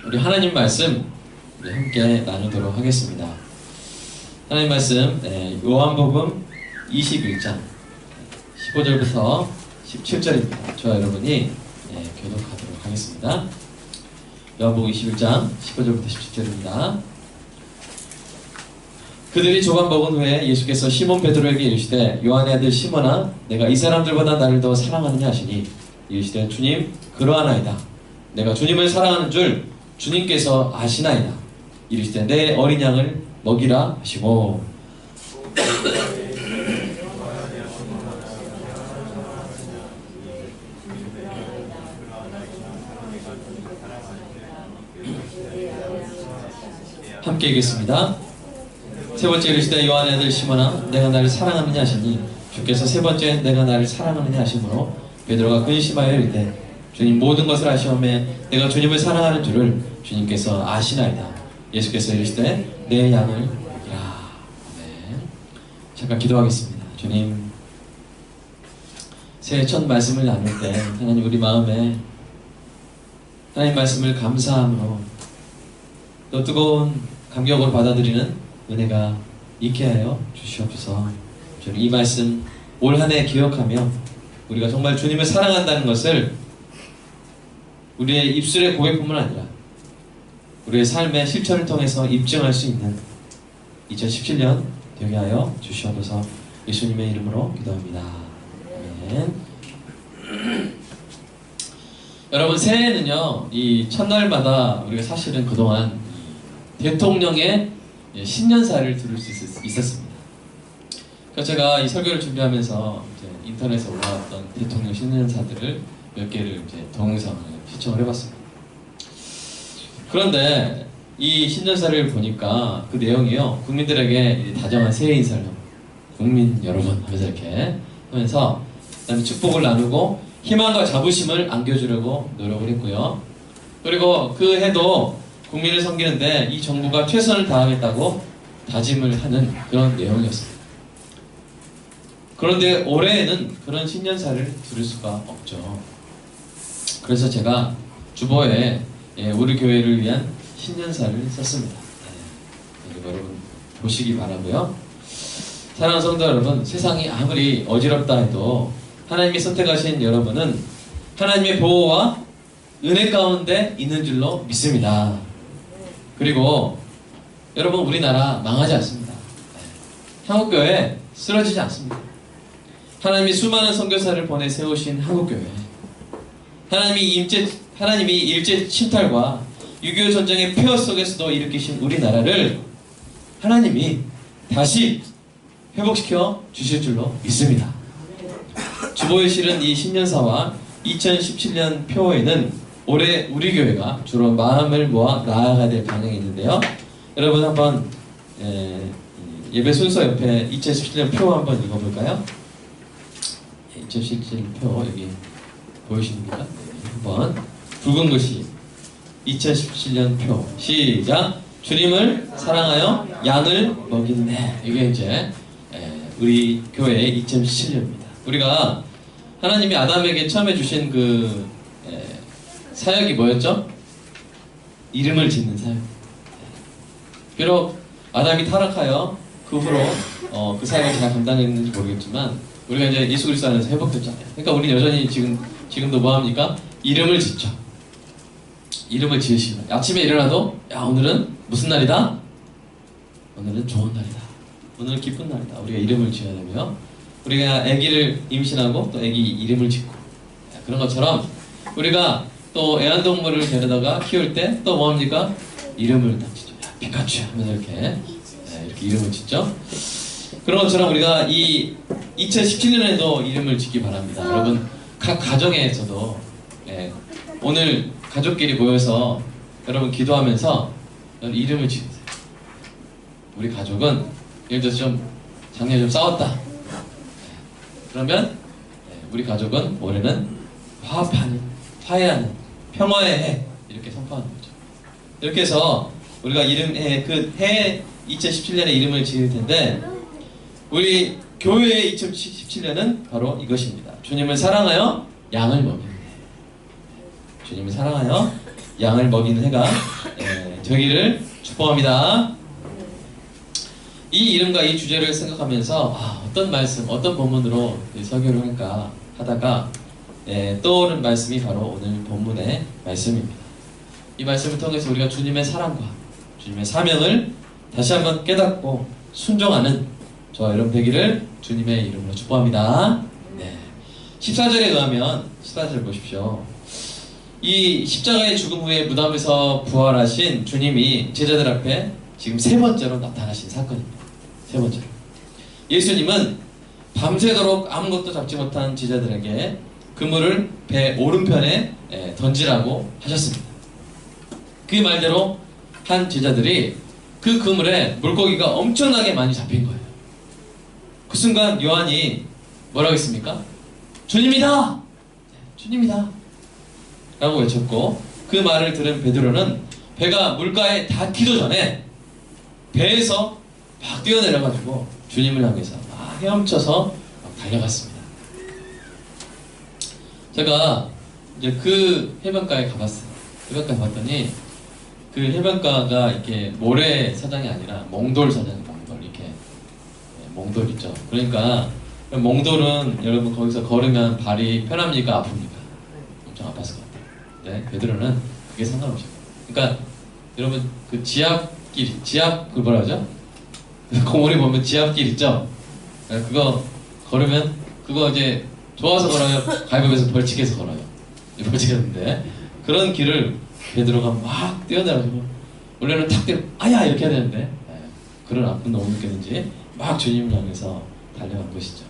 우리 하나님 말씀 우리 함께 나누도록 하겠습니다. 하나님 말씀 요한복음 21장 15절부터 17절입니다. 저와 여러분이 교독하도록 하겠습니다. 요한복음 21장 15절부터 17절입니다. 그들이 조금 먹은 후에 예수께서 시몬 베드로에게 이르시되 요한의 아들 시몬아 내가 이 사람들보다 나를 더 사랑하느냐 하시니 이르시되 주님 그러하나이다. 내가 주님을 사랑하는 줄 주님께서 아시나이다. 이르시되 내 어린 양을 먹이라 하시고 함께 읽겠습니다. 세 번째 이르시되 요한의 아들 시몬아 내가 나를 사랑하느냐 하시니 주께서 세 번째 내가 나를 사랑하느냐 하시므로 베드로가 근심하여 이르되 주님 모든 것을 아시오매 내가 주님을 사랑하는 줄을 주님께서 아시나이다. 예수께서 이르시되 내 양을 먹이라. 네. 잠깐 기도하겠습니다. 주님 새해 첫 말씀을 나눌 때 하나님 우리 마음에 하나님 말씀을 감사함으로 또 뜨거운 감격으로 받아들이는 은혜가 있게 하여 주시옵소서. 주님 이 말씀 올 한 해 기억하며 우리가 정말 주님을 사랑한다는 것을 우리의 입술의 고백뿐만 아니라 우리의 삶의 실천을 통해서 입증할 수 있는 2017년 되게 하여 주시옵소서. 예수님의 이름으로 기도합니다. 아멘. 여러분 새해는요 이 첫날마다 우리가 사실은 그동안 대통령의 신년사를 들을 수 있었습니다. 그래서 제가 이 설교를 준비하면서 이제 인터넷에 올라왔던 대통령 신년사들을 몇 개를 이제 동영상을 시청을 해봤습니다. 그런데 이 신년사를 보니까 그 내용이요 국민들에게 다정한 새해 인사를 합니다. 국민 여러분 하면서 이렇게 하면서 그다음에 축복을 나누고 희망과 자부심을 안겨주려고 노력을 했고요. 그리고 그 해도 국민을 섬기는데 이 정부가 최선을 다하겠다고 다짐을 하는 그런 내용이었습니다. 그런데 올해에는 그런 신년사를 들을 수가 없죠. 그래서 제가 주보에 우리 교회를 위한 신년사를 썼습니다. 그리고 여러분 보시기 바라고요. 사랑하는 성도 여러분, 세상이 아무리 어지럽다 해도 하나님이 선택하신 여러분은 하나님의 보호와 은혜 가운데 있는 줄로 믿습니다. 그리고 여러분 우리나라 망하지 않습니다. 한국교회 쓰러지지 않습니다. 하나님이 수많은 선교사를 보내 세우신 한국교회, 하나님이 일제 침탈과 6.25 전쟁의 폐허 속에서도 일으키신 우리나라를 하나님이 다시 회복시켜 주실 줄로 믿습니다. 주보에 실은 이 신년사와 2017년 표에는 올해 우리 교회가 주로 마음을 모아 나아가야 될 방향이 있는데요. 여러분 한번 예배 순서 옆에 2017년 표 한번 읽어볼까요? 2017년 표 여기 보이십니까? 한번 붉은 글씨 2017년 표 시작. 주님을 사랑하여 양을 먹이네. 이게 이제 우리 교회의 2017년입니다. 우리가 하나님이 아담에게 처음에 주신 그 사역이 뭐였죠? 이름을 짓는 사역. 비록 아담이 타락하여 그 후로 그 사역을 잘 감당했는지 모르겠지만 우리가 이제 예수 그리스도 안에서 회복됐잖아요. 그러니까 우리 여전히 지금도 뭐 합니까? 이름을 짓죠. 이름을 지으시고 아침에 일어나도 야 오늘은 무슨 날이다? 오늘은 좋은 날이다. 오늘은 기쁜 날이다. 우리가 이름을 지어야 되고요. 우리가 아기를 임신하고 또 아기 이름을 짓고 그런 것처럼 우리가 또 애완동물을 데려다가 키울 때 또 뭐합니까? 이름을 딱 짓죠. 야, 피카츄 하면서 이렇게 이름을 짓죠. 그런 것처럼 우리가 이 2017년에도 이름을 짓기 바랍니다. 여러분 각 가정에서도 오늘 가족끼리 모여서 여러분 기도하면서 이름을 지으세요. 우리 가족은 예를 들어서 작년에 좀 싸웠다. 그러면 우리 가족은 올해는 화해하는 평화의 해 이렇게 선포하는 거죠. 이렇게 해서 우리가 그 해 2017년에 이름을 지을 텐데 우리 교회의 2017년은 바로 이것입니다. 주님을 사랑하여 양을 먹이는 해. 주님을 사랑하여 양을 먹이는 해가 되기를 축복합니다. 이 이름과 이 주제를 생각하면서 어떤 말씀, 어떤 본문으로 설교를 할까 하다가 떠오른 말씀이 바로 오늘 본문의 말씀입니다. 이 말씀을 통해서 우리가 주님의 사랑과 주님의 사명을 다시 한번 깨닫고 순종하는 저와 여러분 되기를 주님의 이름으로 축복합니다. 14절에 의하면 14절 보십시오. 이 십자가의 죽음 후에 무덤에서 부활하신 주님이 제자들 앞에 지금 세 번째로 나타나신 사건입니다. 세 번째로 예수님은 밤새도록 아무것도 잡지 못한 제자들에게 그물을 배 오른편에 던지라고 하셨습니다. 그 말대로 한 제자들이 그 그물에 물고기가 엄청나게 많이 잡힌 거예요. 그 순간 요한이 뭐라고 했습니까? 주님이다! 주님이다! 라고 외쳤고 그 말을 들은 베드로는 배가 물가에 닿기도 전에 배에서 막 뛰어내려가지고 주님을 향해서 막 헤엄쳐서 막 달려갔습니다. 제가 이제 그 해변가에 가봤어요. 해변가에 봤더니 그 해변가가 이렇게 모래사장이 아니라 몽돌 사장이 몽돌 이렇게 몽돌 있죠. 그러니까 몽돌은 여러분 거기서 걸으면 발이 편합니까? 아픕니까? 엄청 아팠을 것 같아요. 네, 베드로는 그게 상관없어요. 그러니까 여러분 그 지압길, 지압 그 뭐라 하죠? 공원에 보면 지압길 있죠? 네, 그거 걸으면 그거 이제 좋아서 걸어요? 가위바위보에서 벌칙해서 걸어요? 벌칙했는데 그런 길을 베드로가 막 뛰어내가지고 원래는 탁 뛰어 아야 이렇게 해야 되는데 그런 아픔 너무 느꼈는지 막 주님을 향해서 달려간 것이죠.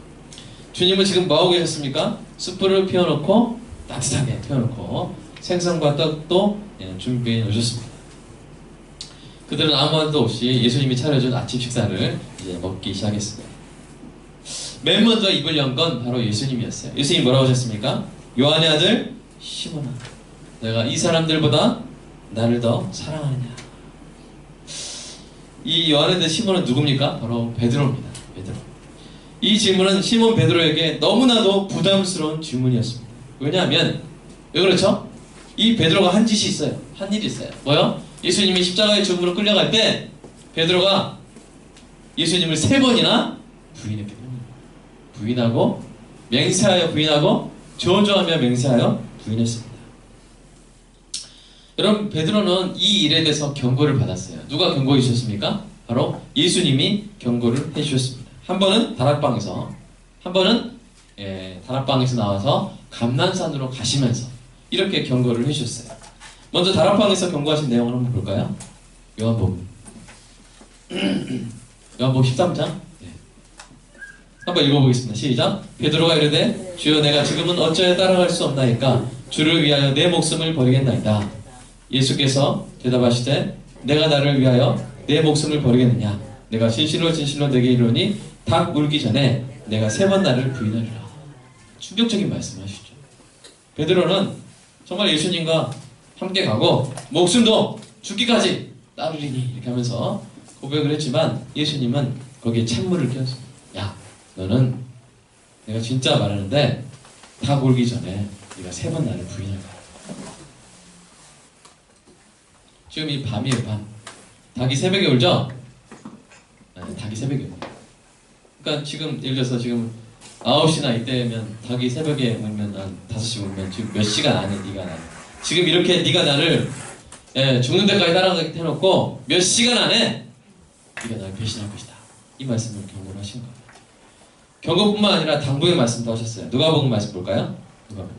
주님은 지금 뭐하고 계셨습니까? 숯불을 피워놓고 따뜻하게 피워놓고 생선과 떡도 준비해 놓으셨습니다. 그들은 아무 말도 없이 예수님이 차려준 아침 식사를 이제 먹기 시작했습니다. 맨 먼저 입을 연 건 바로 예수님이었어요. 예수님이 뭐라고 하셨습니까? 요한의 아들 시몬아, 내가 이 사람들보다 나를 더 사랑하느냐. 이 요한의 아들 시몬은 누굽니까? 바로 베드로입니다. 베드로. 이 질문은 시몬 베드로에게 너무나도 부담스러운 질문이었습니다. 왜냐하면 왜 그렇죠? 이 베드로가 한 짓이 있어요. 한 일이 있어요. 뭐요? 예수님이 십자가의 죽음으로 끌려갈 때 베드로가 예수님을 3번이나 부인했기 때문입니다. 부인하고 맹세하여 부인하고 저주하며 맹세하여 부인했습니다. 여러분 베드로는 이 일에 대해서 경고를 받았어요. 누가 경고해 주셨습니까? 바로 예수님이 경고를 해주셨습니다. 한 번은 다락방에서, 한 번은 다락방에서 나와서 감난산으로 가시면서 이렇게 경고를 해주셨어요. 먼저 다락방에서 경고하신 내용을 한번 볼까요? 요한복음 13장 한번 읽어보겠습니다. 시작. 베드로가 이르되 주여 내가 지금은 어찌하여 따라갈 수 없나이까 주를 위하여 내 목숨을 버리겠나이다. 예수께서 대답하시되 내가 나를 위하여 내 목숨을 버리겠느냐. 내가 진실로 진실로 내게 이르노니 닭 울기 전에 내가 3번 나를 부인하리라. 충격적인 말씀을 하시죠. 베드로는 정말 예수님과 함께 가고 목숨도 죽기까지 따르리니 이렇게 하면서 고백을 했지만 예수님은 거기에 찬물을 끼얹습니다. 야, 너는 내가 진짜 말하는데 닭 울기 전에 네가 3번 나를 부인할 거야. 지금 이 밤이에요, 밤. 닭이 새벽에 울죠? 네, 닭이 새벽에 울어요. 그러니까 지금 예를 들어서 지금 9시나 이때면 닭이 새벽에 울면 한 5시 울면 지금 몇 시간 안에 네가 나를 지금 이렇게 네가 나를 죽는 데까지 따라가게 해놓고 몇 시간 안에 네가 나를 배신할 것이다. 이 말씀을 경고를 하신 거예요. 경고뿐만 아니라 당부의 말씀도 하셨어요. 누가복음 말씀 볼까요? 누가복음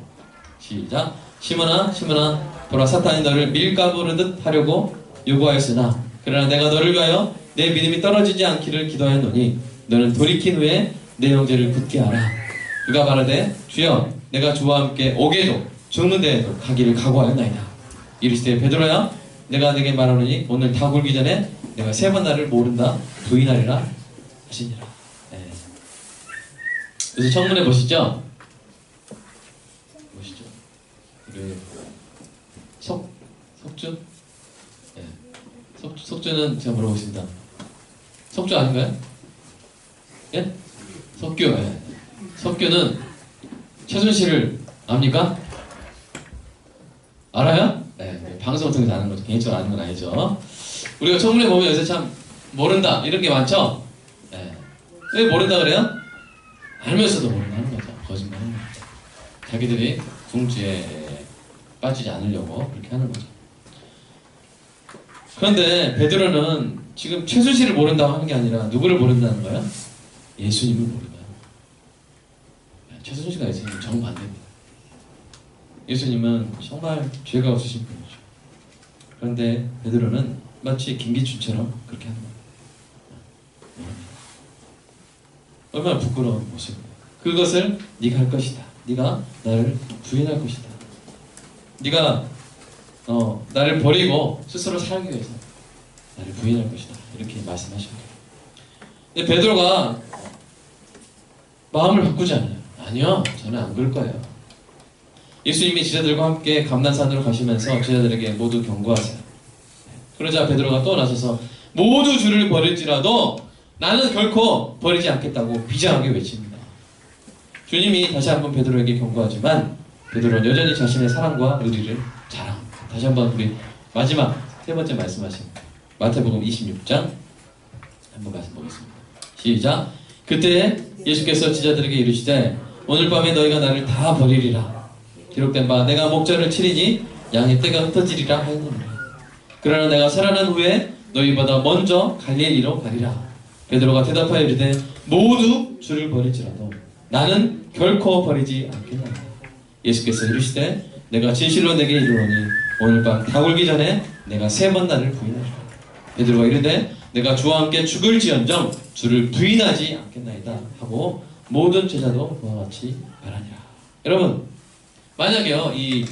시작. 시몬아 시몬아 보라 사탄이 너를 밀가부르듯 하려고 요구하였으나 그러나 내가 너를 위하여 내 믿음이 떨어지지 않기를 기도하였노니 너는 돌이킨 후에 내 형제를 굳게 하라. 그가 말하되 주여 내가 주와 함께 오게도 죽는 데에도 가기를 각오하였나이다. 이르시되 베드로야 내가 내게 말하노니 오늘 닭 울기 전에 내가 3번 나를 모른다 부인하리라 하시니라. 그래서 청문회 보시죠. 보시죠. 그 석주? 네. 석주는 제가 물어보겠습니다. 석주 아닌가요? 예? 석규. 예. 석규는 최순실을 압니까? 알아요? 네. 방송을 통해서 아는 거죠. 개인적으로 아는 건 아니죠. 우리가 청문회 보면 요새 참 모른다 이런 게 많죠. 네. 왜 모른다 그래요? 알면서도 모른다는 거죠. 거짓말하는 거죠. 자기들이 궁지에 빠지지 않으려고 그렇게 하는 거죠. 그런데 베드로는 지금 최순실을 모른다고 하는 게 아니라 누구를 모른다는 거예요? 예수님을 모른다는 거예요. 최순실과 예수님은 정반대입니다. 예수님은 정말 죄가 없으신 분이죠. 그런데 베드로는 마치 김기춘처럼 그렇게 하는 거예요. 얼마나 부끄러운 모습이에요. 그것을 네가 할 것이다. 네가 나를 부인할 것이다. 네가 나를 버리고 스스로 살기 위해서 나를 부인할 것이다. 이렇게 말씀하신 거예요. 근데 베드로가 마음을 바꾸지 않아요. 아니요, 저는 안 그럴 거예요. 예수님이 제자들과 함께 감난산으로 가시면서 제자들에게 모두 경고하세요. 그러자 베드로가 또 나서서 모두 주를 버릴지라도 나는 결코 버리지 않겠다고 비장하게 외칩니다. 주님이 다시 한번 베드로에게 경고하지만 베드로는 여전히 자신의 사랑과 의리를 자랑합니다. 다시 한번 우리 마지막 세 번째 말씀하신 마태복음 26장 한번 말씀 보겠습니다. 시작. 그때 예수께서 제자들에게 이르시되 오늘 밤에 너희가 나를 다 버리리라. 기록된 바 내가 목자를 치리니 양의 떼가 흩어지리라 하였느니라. 그러나 내가 살아난 후에 너희보다 먼저 갈릴리로 가리라. 베드로가 대답하여 이르되 모두 주를 버릴지라도 나는 결코 버리지 않겠나이다. 예수께서 이르시되 내가 진실로 내게 이르노니 오늘 밤 다 울기 전에 내가 3번 나를 부인하리라. 베드로가 이르되 내가 주와 함께 죽을지언정 주를 부인하지 않겠나이다 하고 모든 제자도 그와 같이 말하니라. 여러분, 만약에요 이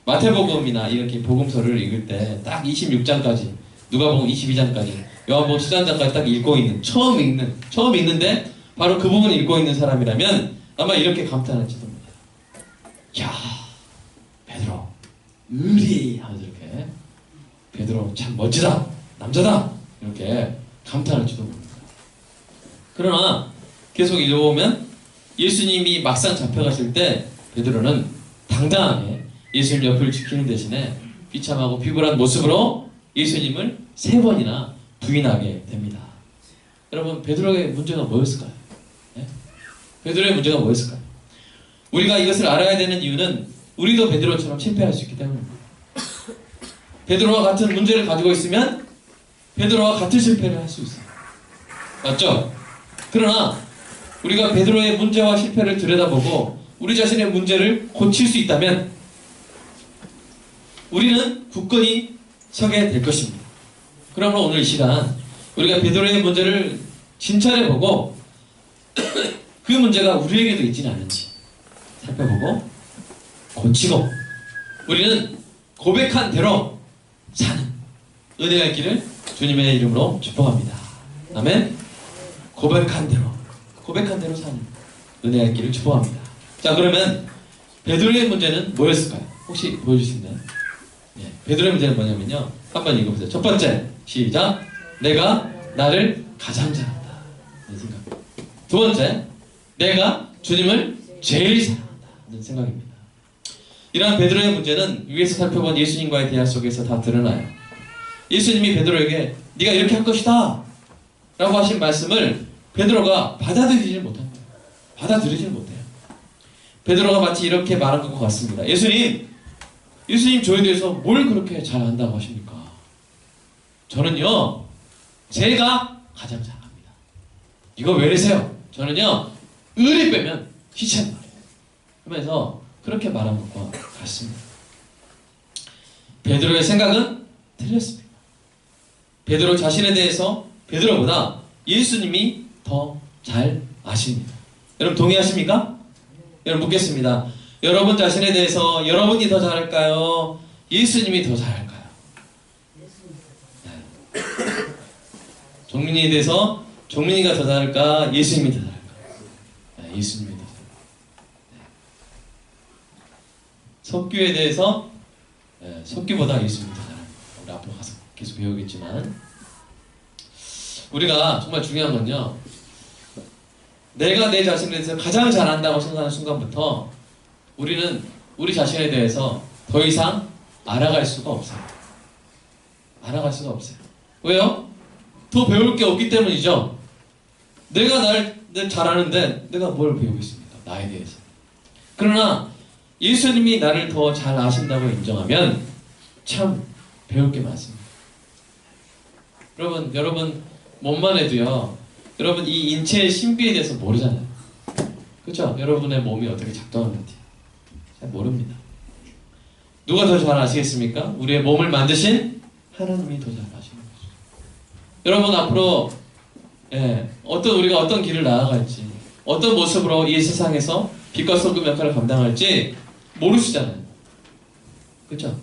마태복음이나 이렇게 복음서를 읽을 때 딱 26장까지 누가복음 22장까지 요한복음 13장까지 딱 읽고 있는 처음 읽는데 바로 그 부분을 읽고 있는 사람이라면 아마 이렇게 감탄할지도 모릅니다. 야, 베드로 의리 하면서 이렇게 베드로 참 멋지다, 남자다 이렇게 감탄할지도 모릅니다. 그러나 계속 읽어보면 예수님이 막상 잡혀가실 때 베드로는 당당하게 예수님 옆을 지키는 대신에 비참하고 비굴한 모습으로 예수님을 3번이나 부인하게 됩니다. 여러분, 베드로의 문제가 뭐였을까요? 네? 베드로의 문제가 뭐였을까요? 우리가 이것을 알아야 되는 이유는 우리도 베드로처럼 실패할 수 있기 때문입니다. 베드로와 같은 문제를 가지고 있으면 베드로와 같은 실패를 할 수 있어요. 맞죠? 그러나 우리가 베드로의 문제와 실패를 들여다보고 우리 자신의 문제를 고칠 수 있다면 우리는 굳건히 서게 될 것입니다. 그러므로 오늘 이 시간 우리가 베드로의 문제를 진찰해보고 그 문제가 우리에게도 있지는 않은지 살펴보고 고치고 우리는 고백한 대로 사는 은혜의 길을 주님의 이름으로 축복합니다. 아멘. 고백한 대로 사는 은혜의 길을 축복합니다. 자, 그러면 베드로의 문제는 뭐였을까요? 혹시 보여줄 수 있나요? 네, 베드로의 문제는 뭐냐면요, 한번 읽어보세요. 첫 번째, 시작. 내가 나를 가장 잘한다. 이 생각. 두 번째, 내가 주님을 제일 사랑한다. 는 생각입니다. 이러한 베드로의 문제는 위에서 살펴본 예수님과의 대화 속에서 다 드러나요. 예수님이 베드로에게 네가 이렇게 할 것이다 라고 하신 말씀을 베드로가 받아들이지 못한 거예요. 받아들이지 못해요. 베드로가 마치 이렇게 말한 것 같습니다. 예수님 저에 대해서 뭘 그렇게 잘한다고 하십니까? 저는요 제가 가장 잘합니다. 이거 왜 이러세요? 저는요 의리 빼면 희찬 말이에요. 하면서 그렇게 말한 것과 같습니다. 베드로의 생각은 틀렸습니다. 베드로 자신에 대해서 베드로보다 예수님이 더 잘 아십니다. 여러분 동의하십니까? 여러분 묻겠습니다. 여러분 자신에 대해서 여러분이 더 잘할까요? 예수님이 더 잘할까요? 네. 종민이에 대해서 종민이가 더 잘할까? 예수님이 더 잘할까? 네, 예수님이 더 잘할까? 네. 석규에 대해서 석규보다 예수님이 더 잘합니다. 우리 앞으로 가서 계속 배우겠지만 우리가 정말 중요한 건요, 내가 내 자신에 대해서 가장 잘한다고 생각하는 순간부터 우리는 우리 자신에 대해서 더 이상 알아갈 수가 없어요. 알아갈 수가 없어요. 왜요? 더 배울 게 없기 때문이죠. 내가 나를 잘 아는데 내가 뭘 배우겠습니까? 나에 대해서. 그러나 예수님이 나를 더 잘 아신다고 인정하면 참 배울 게 많습니다. 여러분 몸만 해도요. 여러분 이 인체의 신비에 대해서 모르잖아요. 그렇죠? 여러분의 몸이 어떻게 작동하는지 잘 모릅니다. 누가 더 잘 아시겠습니까? 우리의 몸을 만드신 하나님이 더 잘 아시는 거죠. 여러분 앞으로 우리가 어떤 길을 나아갈지, 어떤 모습으로 이 세상에서 빛과 소금 역할을 감당할지 모르시잖아요. 그렇죠?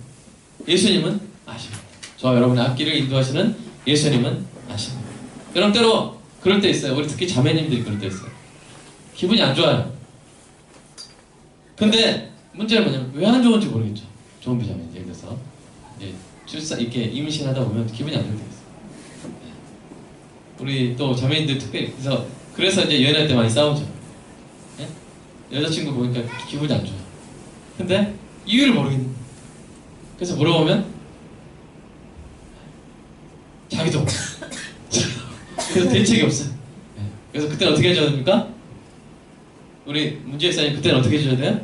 예수님은 아십니다. 저와 여러분의 앞길을 인도하시는 예수님은 아십니다. 여러분 때로 그럴 때 있어요. 우리 특히 자매님들이 그럴 때 있어요. 기분이 안 좋아요. 근데 문제는 뭐냐면 왜 안 좋은지 모르겠죠. 좋은 비자매 예를 들어서 이렇게 임신하다 보면 기분이 안 좋을 때 있어요. 우리 또 자매님들 특별히 그래서 이제 연애할 때 많이 싸우죠. 네? 여자친구 보니까 기분이 안 좋아요. 근데 이유를 모르겠는 거예요. 그래서 물어보면 자기도 그래서 대책이 없어요. 네. 그래서 그때는 어떻게 해줘야 됩니까? 우리 문재 목사님 그때는 어떻게 해줘야 돼요?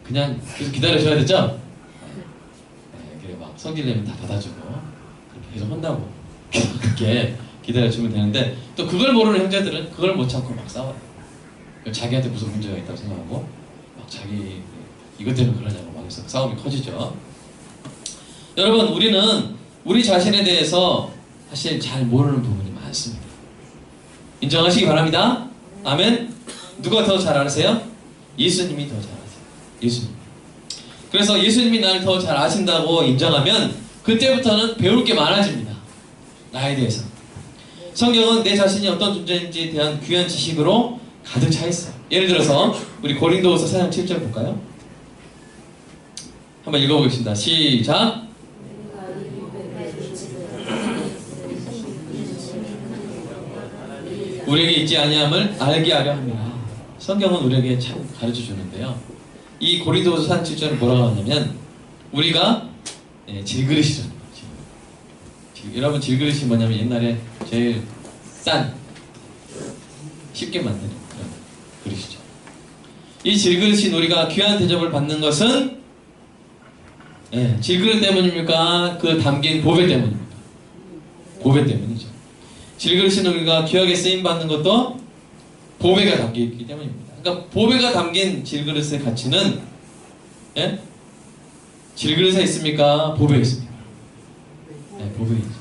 그냥 계속 기다려줘야 되죠? 네, 그래 막 성질내면 다 받아주고 그렇게 계속 혼나고 그렇게 기다려주면 되는데 또 그걸 모르는 형제들은 그걸 못 참고 막 싸워요. 자기한테 무슨 문제가 있다고 생각하고 막 자기 이것 때문에 그러냐고 막 해서 싸움이 커지죠. 여러분 우리는 우리 자신에 대해서 사실 잘 모르는 부분이 많습니다. 인정하시기 바랍니다. 아멘. 누가 더 잘 아세요? 예수님이 더 잘 아세요. 예수님. 그래서 예수님이 나를 더 잘 아신다고 인정하면 그때부터는 배울 게 많아집니다. 나에 대해서. 성경은 내 자신이 어떤 존재인지에 대한 귀한 지식으로 가득 차 있어요. 예를 들어서 우리 고린도후서 4장 7절 볼까요? 한번 읽어보겠습니다. 시작. 우리에게 있지 아니함을 알게 하려 합니다. 성경은 우리에게 참 가르쳐 주는데요. 이 고린도후서 4장 7절은 뭐라고 하냐면 우리가 질그릇이라는 거죠. 여러분 질그릇이 뭐냐면 옛날에 제일 싼 쉽게 만드는 그런 그릇이죠. 이 질그릇인 우리가 귀한 대접을 받는 것은 질그릇 때문입니까? 그 담긴 보배 때문입니까? 보배 때문이죠. 질그릇인 우리가 귀하게 쓰임받는 것도 보배가 담겨있기 때문입니다. 그러니까 보배가 담긴 질그릇의 가치는 질그릇에 있습니까? 보배에 있습니까? 보배에 있죠.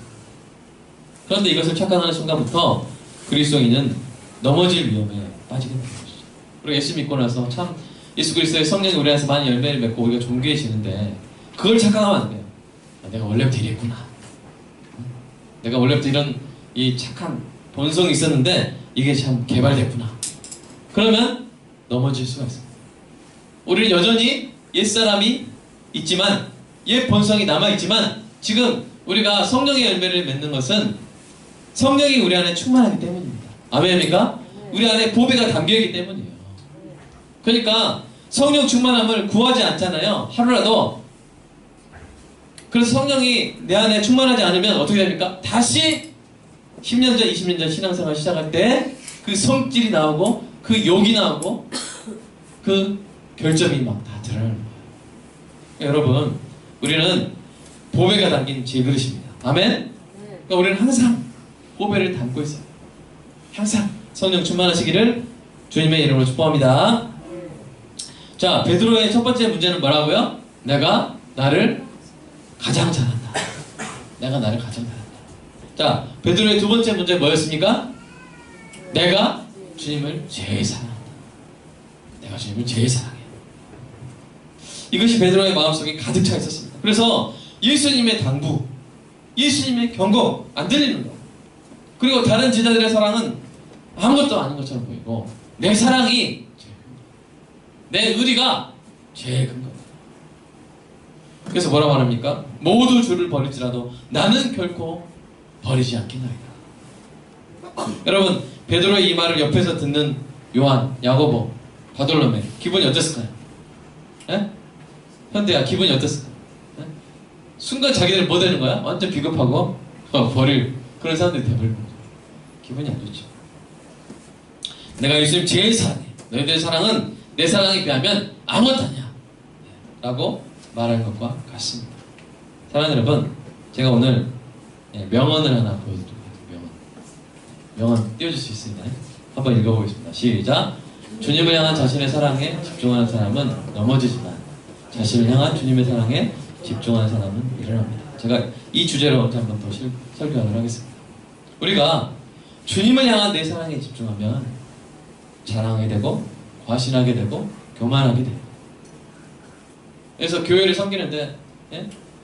그런데 이것을 착각하는 순간부터 그리스도인은 넘어질 위험에 빠지게 되는 것이죠. 그리고 예수 믿고 나서 참 예수 그리스도의 성령이 우리 안에서 많은 열매를 맺고 우리가 존귀해지는데 그걸 착각하면 안 돼요. 내가 원래부터 이랬구나. 내가 원래부터 이런 이 착한 본성이 있었는데 이게 참 개발됐구나. 그러면 넘어질 수가 있습니다. 우리는 여전히 옛사람이 있지만 옛 본성이 남아있지만 지금 우리가 성령의 열매를 맺는 것은 성령이 우리 안에 충만하기 때문입니다. 아멘입니까? 우리 안에 보배가 담겨있기 때문이에요. 그러니까 성령 충만함을 구하지 않잖아요. 하루라도. 그래서 성령이 내 안에 충만하지 않으면 어떻게 됩니까? 다시 10년 전, 20년 전 신앙생활 시작할 때 그 성질이 나오고 그 욕이 나오고 그 결점이 막 다 드러나는 거예요. 여러분 우리는 보배가 담긴 질그릇입니다. 아멘? 그러니까 우리는 항상 보배를 담고 있어요. 항상 성령 충만하시기를 주님의 이름으로 축복합니다. 자, 베드로의 첫 번째 문제는 뭐라고요? 내가 나를 가장 잘한다. 내가 나를 가장 잘한다. 자, 베드로의 두 번째 문제 뭐였습니까? 내가 주님을 제일 사랑한다. 내가 주님을 제일 사랑해. 이것이 베드로의 마음속에 가득 차 있었습니다. 그래서 예수님의 당부, 예수님의 경고 안 들리는 거예요. 그리고 다른 제자들의 사랑은 아무것도 아닌 것처럼 보이고 내 사랑이 제일 큰 거예요. 내 의리가 제일 큰 거예요. 그래서 뭐라고 합니까? 모두 주를 버릴지라도 나는 결코 버리지 않겠나이다. 여러분 베드로의 이 말을 옆에서 듣는 요한, 야고보, 바돌로메 기분이 어땠을까요? 예? 현대야 기분이 어땠어? 네? 순간 자기들 뭐 되는 거야? 완전 비겁하고 버릴 그런 사람들이 돼버리는 거죠. 기분이 안 좋죠. 내가 예수님 제일 사랑해. 너희들의 사랑은 내 사랑에 비하면 아무것도 아니야 라고 말하는 것과 같습니다. 사랑하는 여러분, 제가 오늘 명언을 하나 보여드릴게요. 명언 띄워줄 수 있으나요? 한번 읽어보겠습니다. 시작! 주님을 향한 자신의 사랑에 집중하는 사람은 넘어지지만 자신을 향한 주님의 사랑에 집중하는 사람은 일어납니다. 제가 이 주제로 한번 더 설교하도록 하겠습니다. 우리가 주님을 향한 내 사랑에 집중하면 자랑하게 되고 과신하게 되고 교만하게 돼요. 그래서 교회를 섬기는데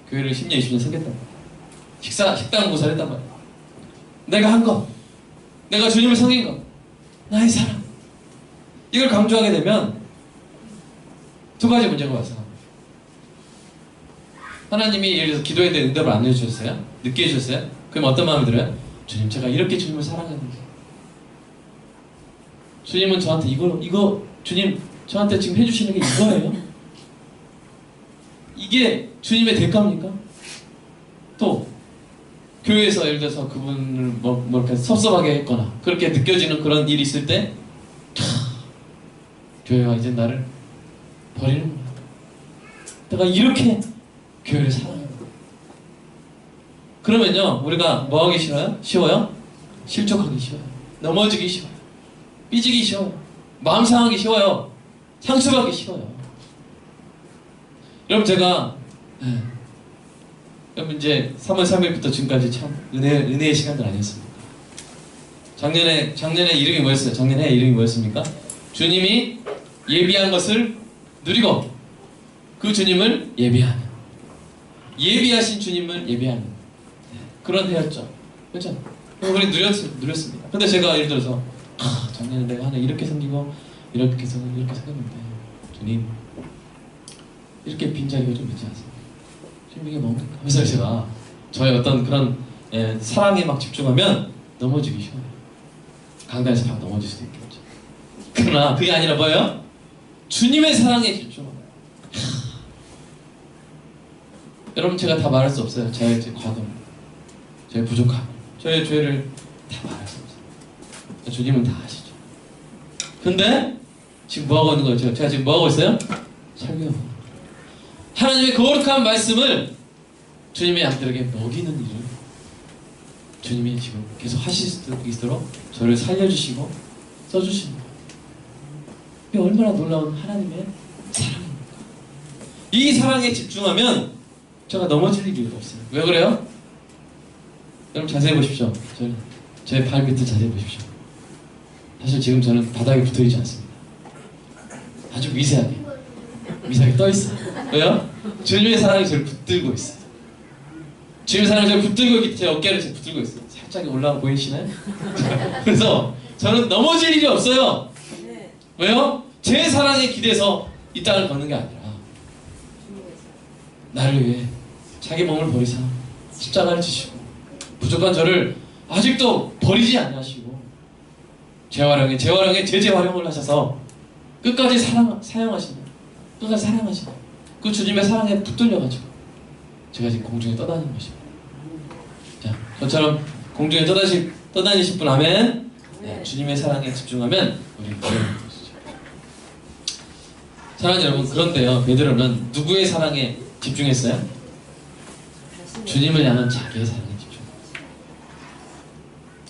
교회를 10년, 20년 섬겼단 말이에요. 식당 공사를 했단 말이에요. 내가 한 것, 내가 주님을 섬긴 것, 나의 사랑, 이걸 강조하게 되면 두 가지 문제가 발생합니다. 하나님이 예를 들어서 기도했는데 응답을 안 해주셨어요? 늦게 해주셨어요? 그럼 어떤 마음이 들어요? 주님, 제가 이렇게 주님을 사랑했는데 주님은 저한테 이거 주님 저한테 지금 해주시는 게 이거예요? 이게 주님의 대가입니까? 또 교회에서 예를 들어서 그분을 뭐 이렇게 섭섭하게 했거나 그렇게 느껴지는 그런 일이 있을 때 교회가 이제 나를 버리는구나. 내가 이렇게 교회를 사랑해요. 그러면요 우리가 뭐 하기 싫어요? 쉬워요? 실족하기 쉬워요. 넘어지기 쉬워요. 삐지기 쉬워요. 마음 상하기 쉬워요. 상처받기 쉬워요. 여러분 제가 여러분 이제 3월 3일부터 지금까지 참 은혜의 시간들 아니었습니까? 작년에 이름이 뭐였어요? 작년에 이름이 뭐였습니까? 주님이 예비한 것을 누리고 그 주님을 예비하는, 예비하신 주님을 예비하는 그런 해였죠. 그렇죠? 우리 누렸습니다. 근데 제가 예를 들어서 작년에 내가 하나 이렇게 섬기고 이렇게 섬겼는데 주님 이렇게 빈자리가 좀 있지 않습니까? 지금 이게 뭡니까? 그래서 제가 저의 어떤 그런 사랑에 막 집중하면 넘어지기 쉬워요. 강단에서 막 넘어질 수도 있겠죠. 그러나 그게 아니라 뭐예요? 주님의 사랑에 집중하는 거예요. 여러분 제가 다 말할 수 없어요. 저의 과도, 저의 부족함, 저의 죄를 다 말할 수 없어요. 주님은 다 아시죠. 근데 지금 뭐하고 있는 거예요? 제가 지금 뭐하고 있어요? 설교하고 하나님의 거룩한 말씀을 주님의 양들에게 먹이는 일을 주님이 지금 계속 하실 수 있도록 저를 살려주시고 써주시는 거예요. 이게 얼마나 놀라운 하나님의 사랑입니까? 이 사랑에 집중하면 제가 넘어질 일이 없어요. 왜 그래요? 여러분 자세히 보십시오. 제 발 밑을 자세히 보십시오. 사실 지금 저는 바닥에 붙어있지 않습니다. 아주 미세하게 떠있어요. 왜요? 주님의 사랑이 저를 붙들고 있어요. 주님의 사랑이 저를 붙들고 있기 때문에 제 어깨를 지금 붙들고 있어요. 살짝 올라가 보이시나요? 그래서 저는 넘어질 일이 없어요. 왜요? 제 사랑에 기대서 이 땅을 걷는 게 아니라 나를 위해 자기 몸을 버리사 십자가를 지시고 부족한 저를 아직도 버리지 아니하시고 재활용에 재활용을 하셔서 끝까지 사용하시는, 끝까지 사랑하시는 그 주님의 사랑에 붙들려가지고 제가 지금 공중에 떠다니는 것입니다. 자, 저처럼 공중에 떠다니실 분 아멘. 네, 주님의 사랑에 집중하면 우리 어려운 것이죠. 사랑하는 여러분, 그런데요 베드로는 누구의 사랑에 집중했어요? 주님을 향한 자기의 사랑에 집중했어요.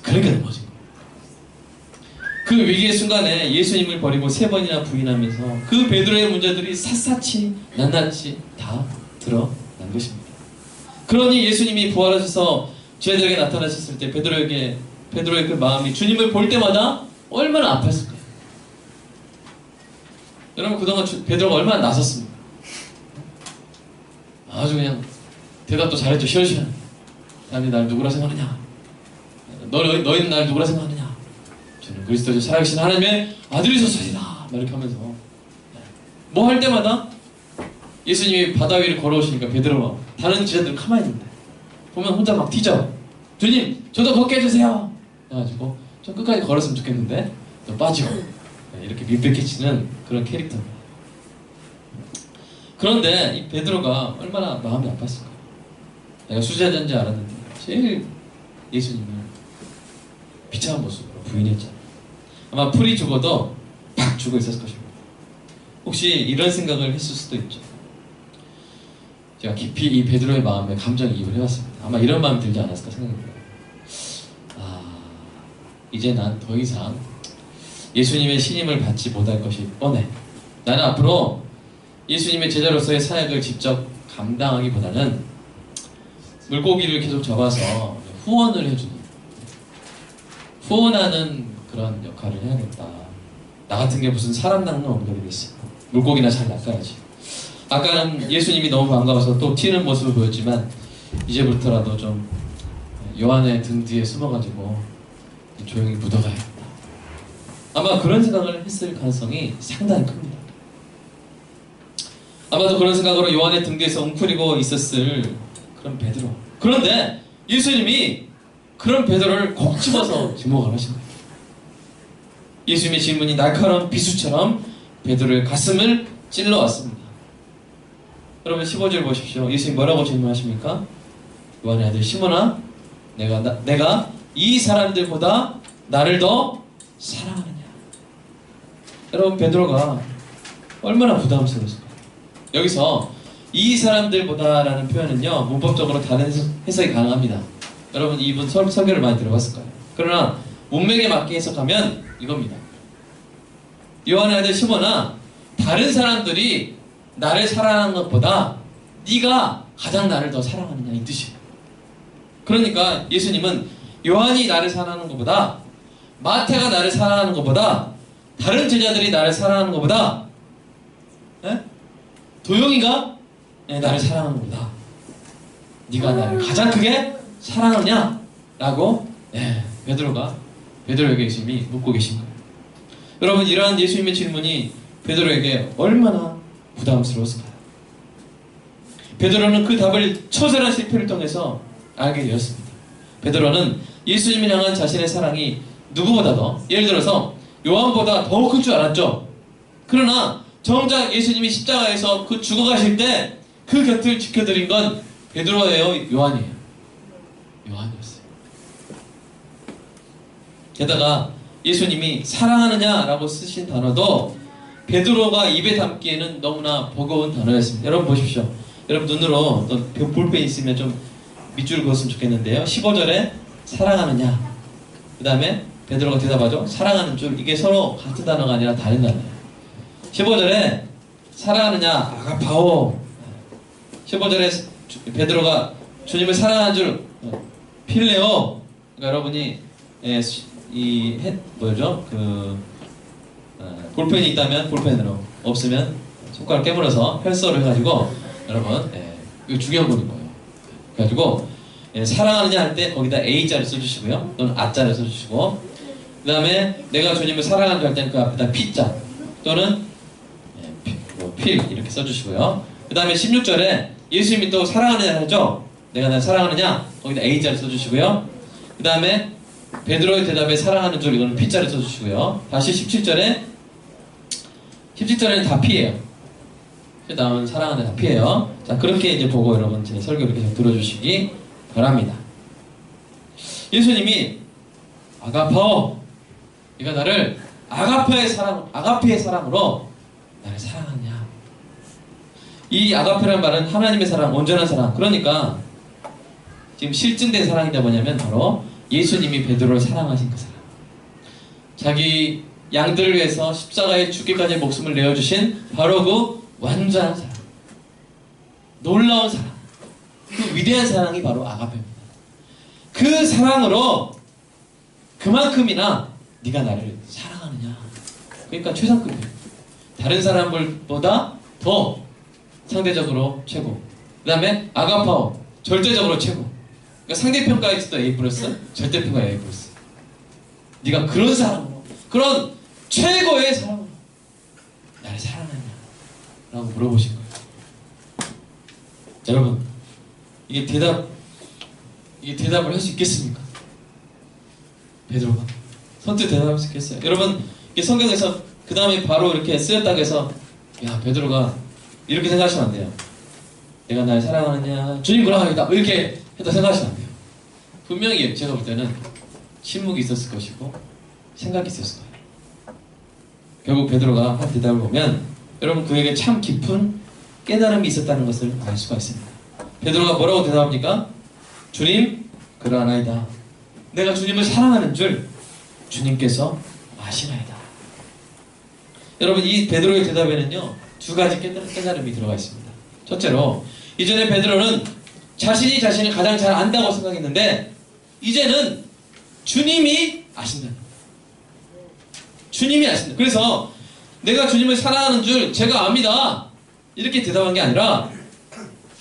그러니까 넘어진 거예요. 그 위기의 순간에 예수님을 버리고 3번이나 부인하면서 그 베드로의 문제들이 샅샅이 낱낱이 다 드러난 것입니다. 그러니 예수님이 부활하셔서 죄들에게 나타나셨을 때 베드로의 그 마음이 주님을 볼 때마다 얼마나 아팠을까요? 여러분 그동안 베드로가 얼마나 나섰습니까? 아주 그냥 대답도 잘했죠. 시원시원하게. 사람들이 나를 누구라 생각하느냐? 너희는 나를 누구라 생각하느냐? 저는 그리스도의 살아계신 하나님의 아들이소서리다. 이렇게 하면서 뭐 할 때마다 예수님이 바다 위를 걸어오시니까 베드로가 다른 제자들은 가만히 있는데 보면 혼자 막 뒤져. 주님 저도 걷게 해주세요. 그래가지고 좀 끝까지 걸었으면 좋겠는데 또 빠지고 이렇게 밑백해치는 그런 캐릭터입니다. 그런데 이 베드로가 얼마나 마음이 아팠을까. 내가 수제자인지 알았는데 제일 예수님을 비참한 모습으로 부인했잖아. 아마 풀이 죽어도 팍 죽어 있었을 것입니다. 혹시 이런 생각을 했을 수도 있죠. 제가 깊이 이 베드로의 마음에 감정이입을 해봤습니다. 아마 이런 마음이 들지 않았을까 생각합니다. 이제 난 더 이상 예수님의 신임을 받지 못할 것이 뻔해. 나는 앞으로 예수님의 제자로서의 사역을 직접 감당하기보다는 물고기를 계속 잡아서 후원을 해주는, 후원하는 그런 역할을 해야겠다. 나 같은 게 무슨 사람 낚는 엄격이겠어. 물고기나 잘 낚아야지. 아까는 예수님이 너무 반가워서 또 튀는 모습을 보였지만 이제부터라도 좀 요한의 등 뒤에 숨어가지고 조용히 묻어가야겠다. 아마 그런 생각을 했을 가능성이 상당히 큽니다. 아마도 그런 생각으로 요한의 등 뒤에서 웅크리고 있었을 그런 베드로. 그런데 예수님이 그런 베드로를 콕 집어서 지목을 하신 거예요. 예수님의 질문이 날카로운 비수처럼 베드로의 가슴을 찔러왔습니다. 여러분 15절 보십시오. 예수님 뭐라고 질문하십니까? 요한의 아들 시몬아, 내가 이 사람들보다 나를 더 사랑하느냐? 여러분 베드로가 얼마나 부담스러웠을까요? 여기서 이 사람들보다라는 표현은요 문법적으로 다른 해석이 가능합니다. 여러분 이분 설교를 많이 들어봤을 거예요. 그러나 문맥에 맞게 해석하면 이겁니다. 요한의 아들 시몬아, 다른 사람들이 나를 사랑하는 것보다 네가 가장 나를 더 사랑하느냐 이 뜻이에요. 그러니까 예수님은 요한이 나를 사랑하는 것보다, 마태가 나를 사랑하는 것보다, 다른 제자들이 나를 사랑하는 것보다, 도영이가 나를 사랑하는 것보다 네가 나를 가장 크게 사랑하느냐? 라고 베드로에게 예수님이 묻고 계신 거예요. 여러분 이러한 예수님의 질문이 베드로에게 얼마나 부담스러웠을까요? 베드로는 그 답을 처절한 실패를 통해서 알게 되었습니다. 베드로는 예수님을 향한 자신의 사랑이 누구보다도, 예를 들어서 요한보다 더 큰 줄 알았죠. 그러나 정작 예수님이 십자가에서 그 죽어가실 때 그 곁을 지켜드린 건 베드로예요, 요한이에요? 요한이었어요. 게다가 예수님이 사랑하느냐라고 쓰신 단어도 베드로가 입에 담기에는 너무나 버거운 단어였습니다. 여러분 보십시오. 여러분 눈으로 볼펜 있으면 좀 밑줄 그었으면 좋겠는데요. 15절에 사랑하느냐, 그 다음에 베드로가 대답하죠. 사랑하는 줄. 이게 서로 같은 단어가 아니라 다른 단어예요. 15절에 사랑하느냐, 아가파오. 15절에 베드로가 주님을 사랑하는 줄 필레오. 그러니까 여러분이 볼펜이 있다면 볼펜으로, 없으면 손가락 깨물어서 펼서를 해가지고 여러분 이거 중요한 부분인 거예요. 그래가지고 사랑하느냐 할 때 거기다 A자를 써주시고요, 또는 A자를 써주시고, 그 다음에 내가 주님을 사랑하는 줄 할 때는 그 앞에다 P자 또는 필 이렇게 써주시고요. 그 다음에 16절에 예수님이 또 사랑하느냐 하죠. 내가 날 사랑하느냐, 거기다 A자를 써주시고요. 그 다음에 베드로의 대답에 사랑하는 줄, 이거는 P자를 써주시고요. 다시 17절에는 다 P예요. 그 다음은 사랑하는 다 P예요. 자, 그렇게 이제 보고 여러분 제 설교를 계속 들어주시기 바랍니다. 예수님이 아가파오, 네가 나를 아가페의 사랑으로 나를 사랑하냐. 이 아가페라는 말은 하나님의 사랑, 온전한 사랑. 그러니까 지금 실증된 사랑이 뭐냐면 바로 예수님이 베드로를 사랑하신 그 사랑. 자기 양들을 위해서 십자가에 죽기까지 목숨을 내어주신 바로 그 완전한 사랑, 놀라운 사랑, 그 위대한 사랑이 바로 아가페입니다. 그 사랑으로 그만큼이나 네가 나를 사랑하느냐. 그러니까 최상급이에요. 다른 사람들보다 더 상대적으로 최고. 그 다음에 아가파오, 절대적으로 최고. 그러니까 상대평가에서도 A+, 절대평가 A+. 네가 그런 사랑으로, 그런 최고의 사랑으로 나를 사랑하냐 라고 물어보신 거예요. 자, 여러분 이게 대답을 할 수 있겠습니까? 베드로가 선뜻 대답할 수 있겠어요? 여러분 이게 성경에서 그 다음에 바로 이렇게 쓰였다고 해서 야, 베드로가 이렇게 생각하시면 안 돼요. 내가 날 사랑하느냐, 주님 그러하이다, 이렇게 했다 생각하시면 안 돼요. 분명히 제가 볼 때는 침묵이 있었을 것이고 생각이 있었을 거예요. 결국 베드로가 한 대답을 보면 여러분 그에게 참 깊은 깨달음이 있었다는 것을 알 수가 있습니다. 베드로가 뭐라고 대답합니까? 주님 그러하나이다. 내가 주님을 사랑하는 줄 주님께서 아시나이다. 여러분 이 베드로의 대답에는요 두 가지 깨달음이 들어가 있습니다. 첫째로 이전에 베드로는 자신이 자신을 가장 잘 안다고 생각했는데 이제는 주님이 아신다는 거예요. 주님이 아신다. 그래서 내가 주님을 사랑하는 줄 제가 압니다 이렇게 대답한 게 아니라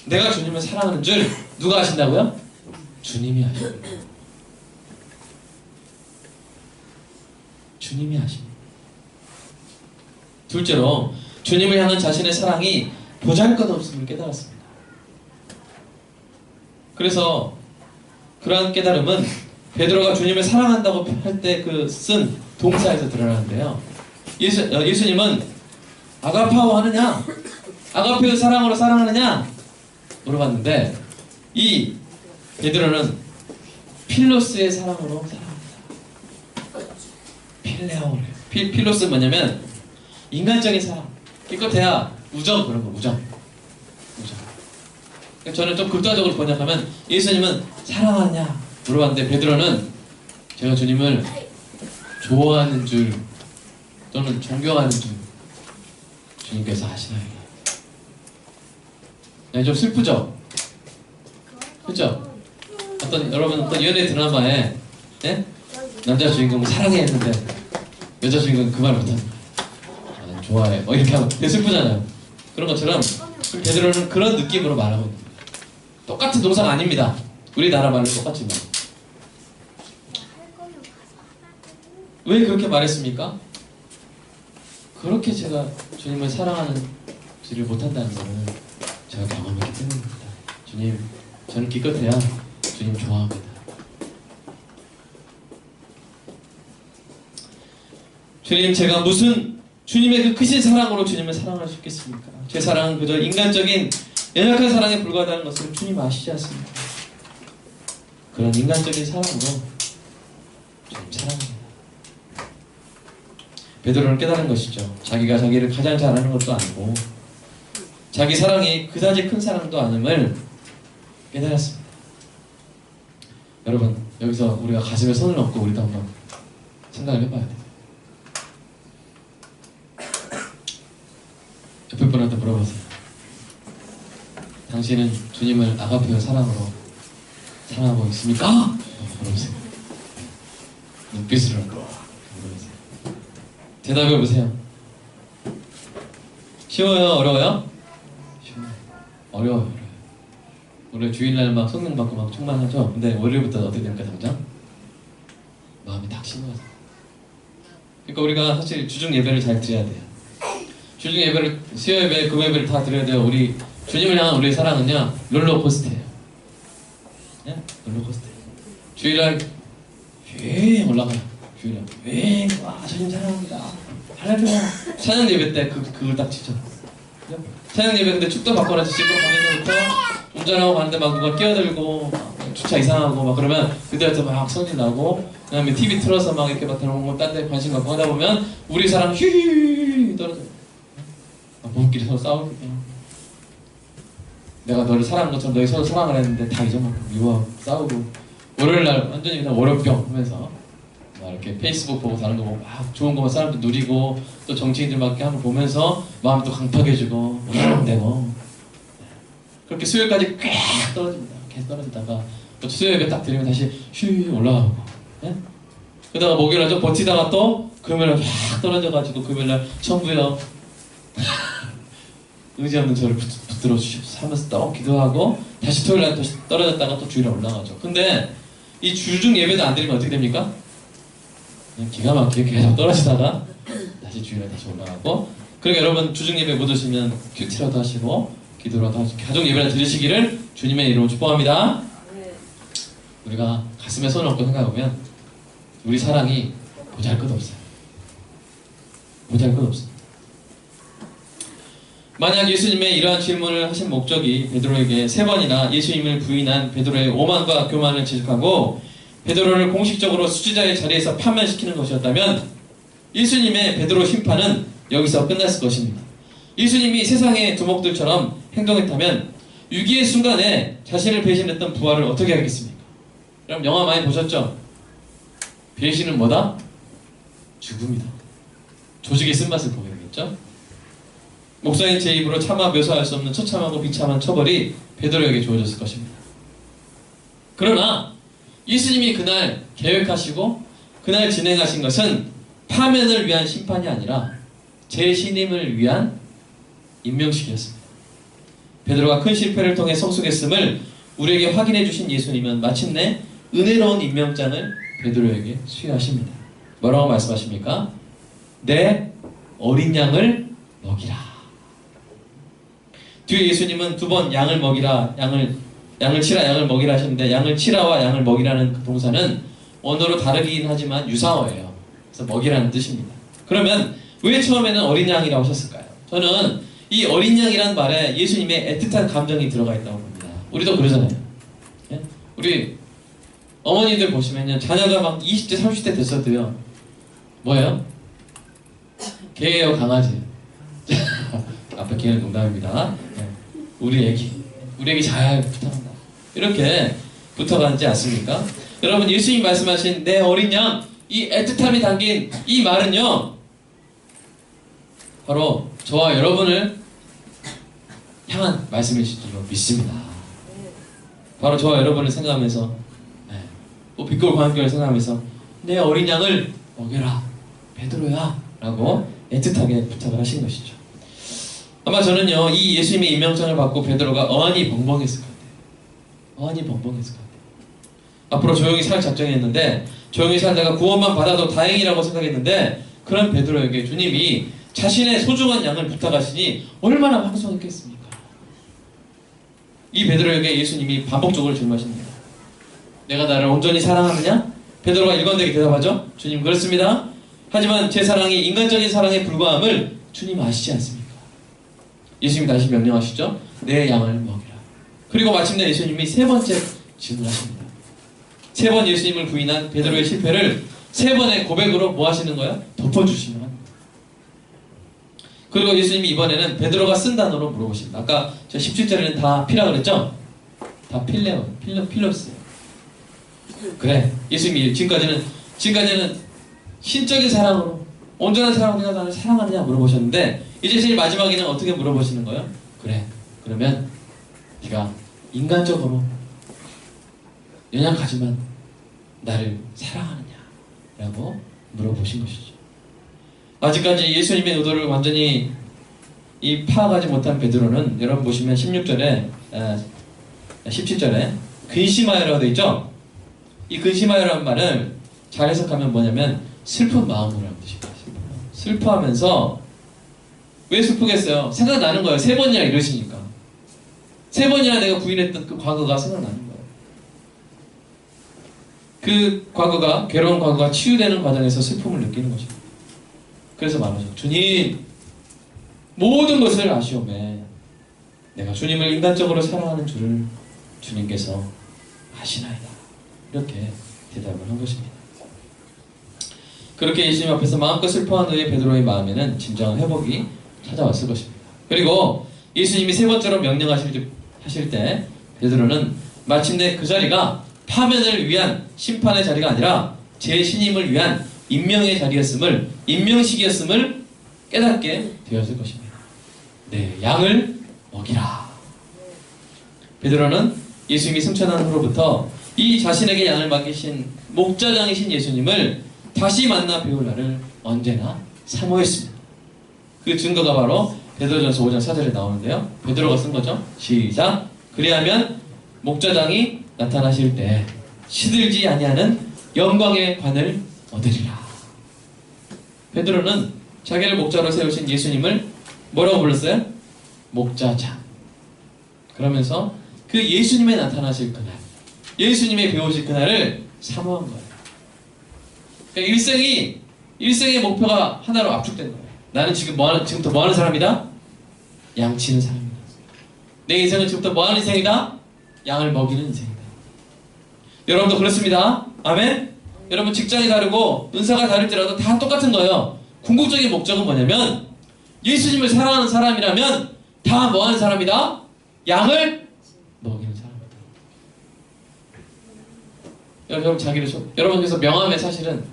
내가 주님을 사랑하는 줄 누가 아신다고요? 주님이 아십니다. 주님이 아십니다. 둘째로 주님을 향한 자신의 사랑이 보잘것없음을 깨달았습니다. 그래서 그러한 깨달음은 베드로가 주님을 사랑한다고 할 때 그 쓴 동사에서 드러나는데요. 예수님은 아가파오 하느냐? 아가페의 사랑으로 사랑하느냐? 물어봤는데 이 베드로는 필로스의 사랑으로 사랑합니다. 필레오를 필로스 뭐냐면 인간적인 사랑. 기껏해야 우정 그런 거 우정. 저는 좀 극단적으로 번역하면 예수님은 사랑하느냐 물어봤는데 베드로는 제가 주님을 좋아하는 줄 또는 존경하는 줄 주님께서 아시나이다. 네, 좀 슬프죠? 그렇죠? 여러분 어떤 연애 드라마에 네? 남자 주인공을 사랑해 했는데 여자 주인공은 그 말 못합니다. 아, 좋아해 이렇게 하면 되게 슬프잖아요. 그런 것처럼 베드로는 그런 느낌으로 말하고 있는 거예요. 똑같은 동사가 아닙니다. 우리나라 말로 똑같지만 왜 그렇게 말했습니까? 그렇게 제가 주님을 사랑하는지를 못한다는 것은 제가 경험했기 때문입니다. 주님, 저는 기껏해야 주님 좋아합니다. 주님, 제가 무슨 주님의 그 크신 사랑으로 주님을 사랑할 수 있겠습니까? 제 사랑은 그저 인간적인 연약한 사랑에 불과하다는 것을 주님 아시지 않습니까? 그런 인간적인 사랑으로 주님 사랑합니다. 베드로는 깨달은 것이죠. 자기가 자기를 가장 잘 아는 것도 아니고 자기 사랑이 그다지 큰 사랑도 아님을 깨달았습니다. 여러분 여기서 우리가 가슴에 손을 얹고 우리도 한번 생각을 해봐야 돼요. 옆에 분한테 물어보세요. 당신은 주님을 아가페의 사랑으로 사랑하고 있습니까? 물어보세요. 눈빛으로 물어보세요. 대답해보세요. 쉬워요? 어려워요? 쉬워요. 어려워요. 원래 주일날 막 성령 받고 막 충만하죠? 근데 월요일부터 어떻게 됩니까 당장? 마음이 딱 심어서. 그러니까 우리가 사실 주중 예배를 잘 드려야 돼요. 주중 예배를, 수요 예배, 금요 예배를 다 드려야 돼요. 우리 주님을 향한 우리의 사랑은요 롤러코스터예요. 예? 롤러코스터. 주일날 휘 올라가요. 주일날 휘 와 주님 사랑합니다. 할렐루야. 찬양 예배 때 그걸 딱 치죠. 찬양 예배 근데 축도 받거나 집으로 가면서부터 운전하고 가는데 막 누가 끼어들고 주차 이상하고 막 그러면 그때부터 막 성질 나고 그다음에 TV 틀어서 막 이렇게 막 다른 거 딴 데 관심 갖고 하다 보면 우리 사랑 휘 떨어져요. 부부끼리 서로 싸우고 내가 너를 사랑한 것처럼 너희 서로 사랑을 했는데 다 잊어먹고 미워하고 싸우고 월요일날 완전히 그냥 월요병 하면서 막 이렇게 페이스북 보고 다른 거 보고 막 좋은 거만 사람들 누리고 또 정치인들 막 한번 보면서 마음 또 강팍해지고 되고 그렇게 수요일까지 꽤 떨어집니다. 계속 떨어지다가 또 수요 예배 딱 드리면 다시 휘 올라가고 예? 그러다가 목요일날 좀 버티다가 또 금요일날 확 떨어져가지고 금요일날 천부여 의지 없는 저를 붙들어 주십시오 하면서 또 기도하고 다시 토요일날 또 떨어졌다가 또 주일에 올라가죠. 근데 이 주중 예배도 안 드리면 어떻게 됩니까? 그냥 기가 막히게 계속 떨어지다가 다시 주일에 다시 올라가고 그러니까 여러분 주중 예배 못 오시면 큐티라도 하시고 기도라도 하시고 가족 예배를 드리시기를 주님의 이름으로 축복합니다. 우리가 가슴에 손을 얹고 생각해보면 우리 사랑이 보잘것없어요. 보잘것없어요. 만약 예수님의 이러한 질문을 하신 목적이 베드로에게 3번이나 예수님을 부인한 베드로의 오만과 교만을 지적하고 베드로를 공식적으로 수지자의 자리에서 파면시키는 것이었다면 예수님의 베드로 심판은 여기서 끝났을 것입니다. 예수님이 세상의 두목들처럼 행동했다면 위기의 순간에 자신을 배신했던 부하를 어떻게 하겠습니까? 여러분 영화 많이 보셨죠? 배신은 뭐다? 죽음이다. 조직의 쓴맛을 보게 되겠죠? 목사인 제 입으로 차마 묘사할 수 없는 처참하고 비참한 처벌이 베드로에게 주어졌을 것입니다. 그러나 예수님이 그날 계획하시고 그날 진행하신 것은 파면을 위한 심판이 아니라 재신임을 위한 임명식이었습니다. 베드로가 큰 실패를 통해 성숙했음을 우리에게 확인해 주신 예수님은 마침내 은혜로운 임명장을 베드로에게 수여하십니다. 뭐라고 말씀하십니까? 내 어린 양을 먹이라. 뒤에 예수님은 2번 양을 먹이라, 양을 치라, 양을 먹이라 하셨는데 양을 치라와 양을 먹이라는 그 동사는 언어로 다르긴 하지만 유사어예요. 그래서 먹이라는 뜻입니다. 그러면 왜 처음에는 어린 양이라고 하셨을까요? 저는 이 어린 양이라는 말에 예수님의 애틋한 감정이 들어가 있다고 봅니다. 우리도 그러잖아요. 예? 우리 어머니들 보시면요, 자녀가 막 20대, 30대 됐어도요, 뭐예요? 개예요, 강아지? 앞에 개는 농담입니다. 예. 우리 애기 잘 부탁한다. 이렇게 붙어가지 않습니까? 여러분, 예수님이 말씀하신 내 어린 양, 이 애틋함이 담긴 이 말은요, 바로 저와 여러분을 향한 말씀이실 줄로 믿습니다. 바로 저와 여러분을 생각하면서, 또 빛골 광교를 생각하면서 내 어린 양을 먹여라, 베드로야 라고 애틋하게 부탁을 하신 것이죠. 아마 저는요, 이 예수님의 임명장을 받고 베드로가 어안이 벙벙했을 것 같아요. 어안이 벙벙했을 것 같아요. 앞으로 조용히 살 작정했는데 조용히 살다가 구원만 받아도 다행이라고 생각했는데 그런 베드로에게 주님이 자신의 소중한 양을 부탁하시니 얼마나 황송했겠습니까? 이 베드로에게 예수님이 반복적으로 질문하십니다. 내가 나를 온전히 사랑하느냐? 베드로가 일관되게 대답하죠. 주님, 그렇습니다. 하지만 제 사랑이 인간적인 사랑에 불과함을 주님 아시지 않습니까? 예수님이 다시 명령하시죠. 내 양을 먹이라. 그리고 마침내 예수님이 3번째 질문하십니다. 3번 예수님을 부인한 베드로의 실패를 3번의 고백으로 뭐 하시는 거예요? 덮어주시는 겁니다. 그리고 예수님이 이번에는 베드로가 쓴 단어로 물어보십니다. 아까 저 17절에는 다 피라 그랬죠? 다 필로스예요. 그래, 예수님이 지금까지는 신적인 사랑으로, 온전한 사랑으로 내가 나를 사랑하느냐 물어보셨는데 이제 제일 마지막에는 어떻게 물어보시는 거예요? 그래, 그러면 네가 인간적으로 연약하지만 나를 사랑하느냐? 라고 물어보신 것이죠. 아직까지 예수님의 의도를 완전히 파악하지 못한 베드로는 여러분 보시면 17절에 근심하여라고 되어 있죠? 이 근심하여라는 말을 잘 해석하면 뭐냐면 슬픈 마음이라는 뜻입니다. 슬퍼하면서, 왜 슬프겠어요? 생각나는 거예요. 3번이나 이러시니까. 3번이나 내가 부인했던 그 과거가 생각나는 거예요. 그 과거가, 괴로운 과거가 치유되는 과정에서 슬픔을 느끼는 것입니다. 그래서 말하죠. 주님, 모든 것을 아시오매 내가 주님을 인간적으로 사랑하는 줄을 주님께서 아시나이다. 이렇게 대답을 한 것입니다. 그렇게 예수님 앞에서 마음껏 슬퍼한 후에 베드로의 마음에는 진정한 회복이 찾아왔을 것입니다. 그리고 예수님이 3번째로 명령하실 때 베드로는 마침내 그 자리가 파면을 위한 심판의 자리가 아니라 재신임을 위한 임명의 자리였음을, 임명식이었음을 깨닫게 되었을 것입니다. 네, 양을 먹이라. 베드로는 예수님이 승천한 후로부터 이 자신에게 양을 맡기신 목자장이신 예수님을 다시 만나 배울 날을 언제나 사모했습니다. 그 증거가 바로 베드로전서 5장 4절에 나오는데요. 베드로가 쓴 거죠. 시작. 그리하면 목자장이 나타나실 때 시들지 아니하는 영광의 관을 얻으리라. 베드로는 자기를 목자로 세우신 예수님을 뭐라고 불렀어요? 목자장. 그러면서 그 예수님의 나타나실 그날, 예수님의 배우실 그날을 사모한 거예요. 그러니까 일생의 목표가 하나로 압축된 거예요. 나는 지금부터 뭐 하는 사람이다? 양치는 사람이다. 내 인생은 지금부터 뭐 하는 인생이다? 양을 먹이는 인생이다. 여러분도 그렇습니다. 아멘? 여러분 직장이 다르고 은사가 다를지라도 다 똑같은 거예요. 궁극적인 목적은 뭐냐면 예수님을 사랑하는 사람이라면 다 뭐 하는 사람이다? 양을 먹이는 사람이다. 여러분 여러분께서 명함에 사실은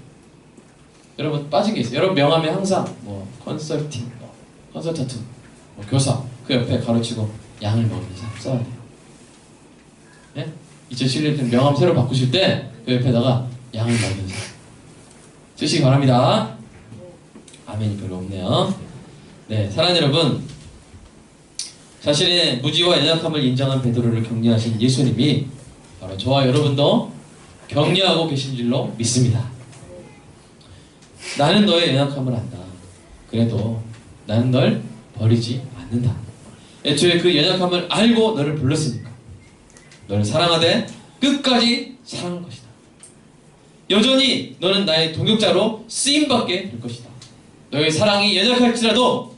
여러분 빠진 게 있어요. 여러분 명함에 항상 뭐 컨설팅, 컨설턴트, 교사 그 옆에 가로치고 양을 먹이는 사람 써야 돼요. 네? 2007년 명함 새로 바꾸실 때 그 옆에다가 양을 먹이는 사람 쓰시기 바랍니다. 아멘이 별로 없네요. 네, 사랑하는 여러분, 자신의 무지와 연약함을 인정한 베드로를 격려하신 예수님이 바로 저와 여러분도 격려하고 계신 줄로 믿습니다. 나는 너의 연약함을 안다. 그래도 나는 널 버리지 않는다. 애초에 그 연약함을 알고 너를 불렀으니까 너를 사랑하되 끝까지 사랑할 것이다. 여전히 너는 나의 동역자로 쓰임받게 될 것이다. 너의 사랑이 연약할지라도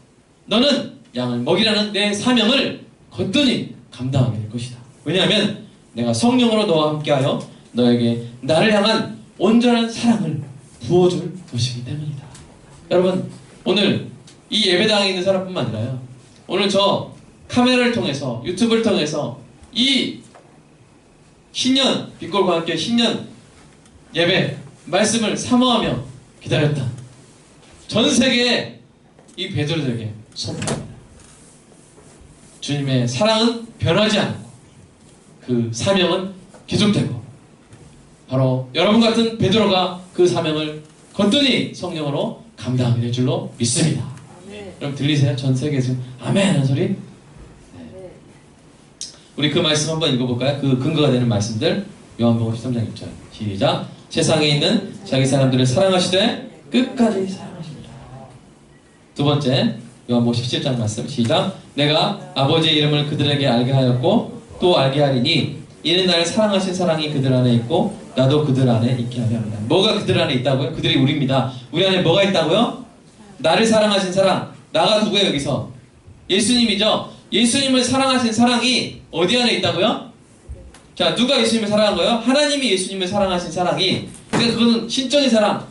너는 양을 먹이라는 내 사명을 거뜬히 감당하게 될 것이다. 왜냐하면 내가 성령으로 너와 함께하여 너에게 나를 향한 온전한 사랑을 부어줄 것이기 때문이다. 여러분, 오늘 이 예배당에 있는 사람뿐만 아니라요, 오늘 저 카메라를 통해서, 유튜브를 통해서 이 신년, 빛골과 함께 신년 예배 말씀을 사모하며 기다렸다. 전 세계에 이 베드로들에게 선포합니다. 주님의 사랑은 변하지 않고 그 사명은 계속되고 바로 여러분 같은 베드로가 그 사명을 거뜬히 성령으로 감당하게 될 줄로 믿습니다. 아멘. 여러분 들리세요? 전 세계에 지금 아멘 하는 소리? 네. 우리 그 말씀 한번 읽어볼까요? 그 근거가 되는 말씀들 요한복음 13장 1절 시작. 세상에 있는 자기 사람들을 사랑하시되 끝까지 사랑하십니다. 두 번째 요한복음 17장 말씀 시작. 내가 아버지의 이름을 그들에게 알게 하였고 또 알게 하리니 이는 나를 사랑하신 사랑이 그들 안에 있고 나도 그들 안에 있게 하려 합니다. 뭐가 그들 안에 있다고요? 그들이 우리입니다. 우리 안에 뭐가 있다고요? 나를 사랑하신 사랑. 나가 누구예요 여기서? 예수님이죠. 예수님을 사랑하신 사랑이 어디 안에 있다고요? 자, 누가 예수님을 사랑한 거예요? 하나님이 예수님을 사랑하신 사랑이, 그러니까 그거는 신적인 사랑,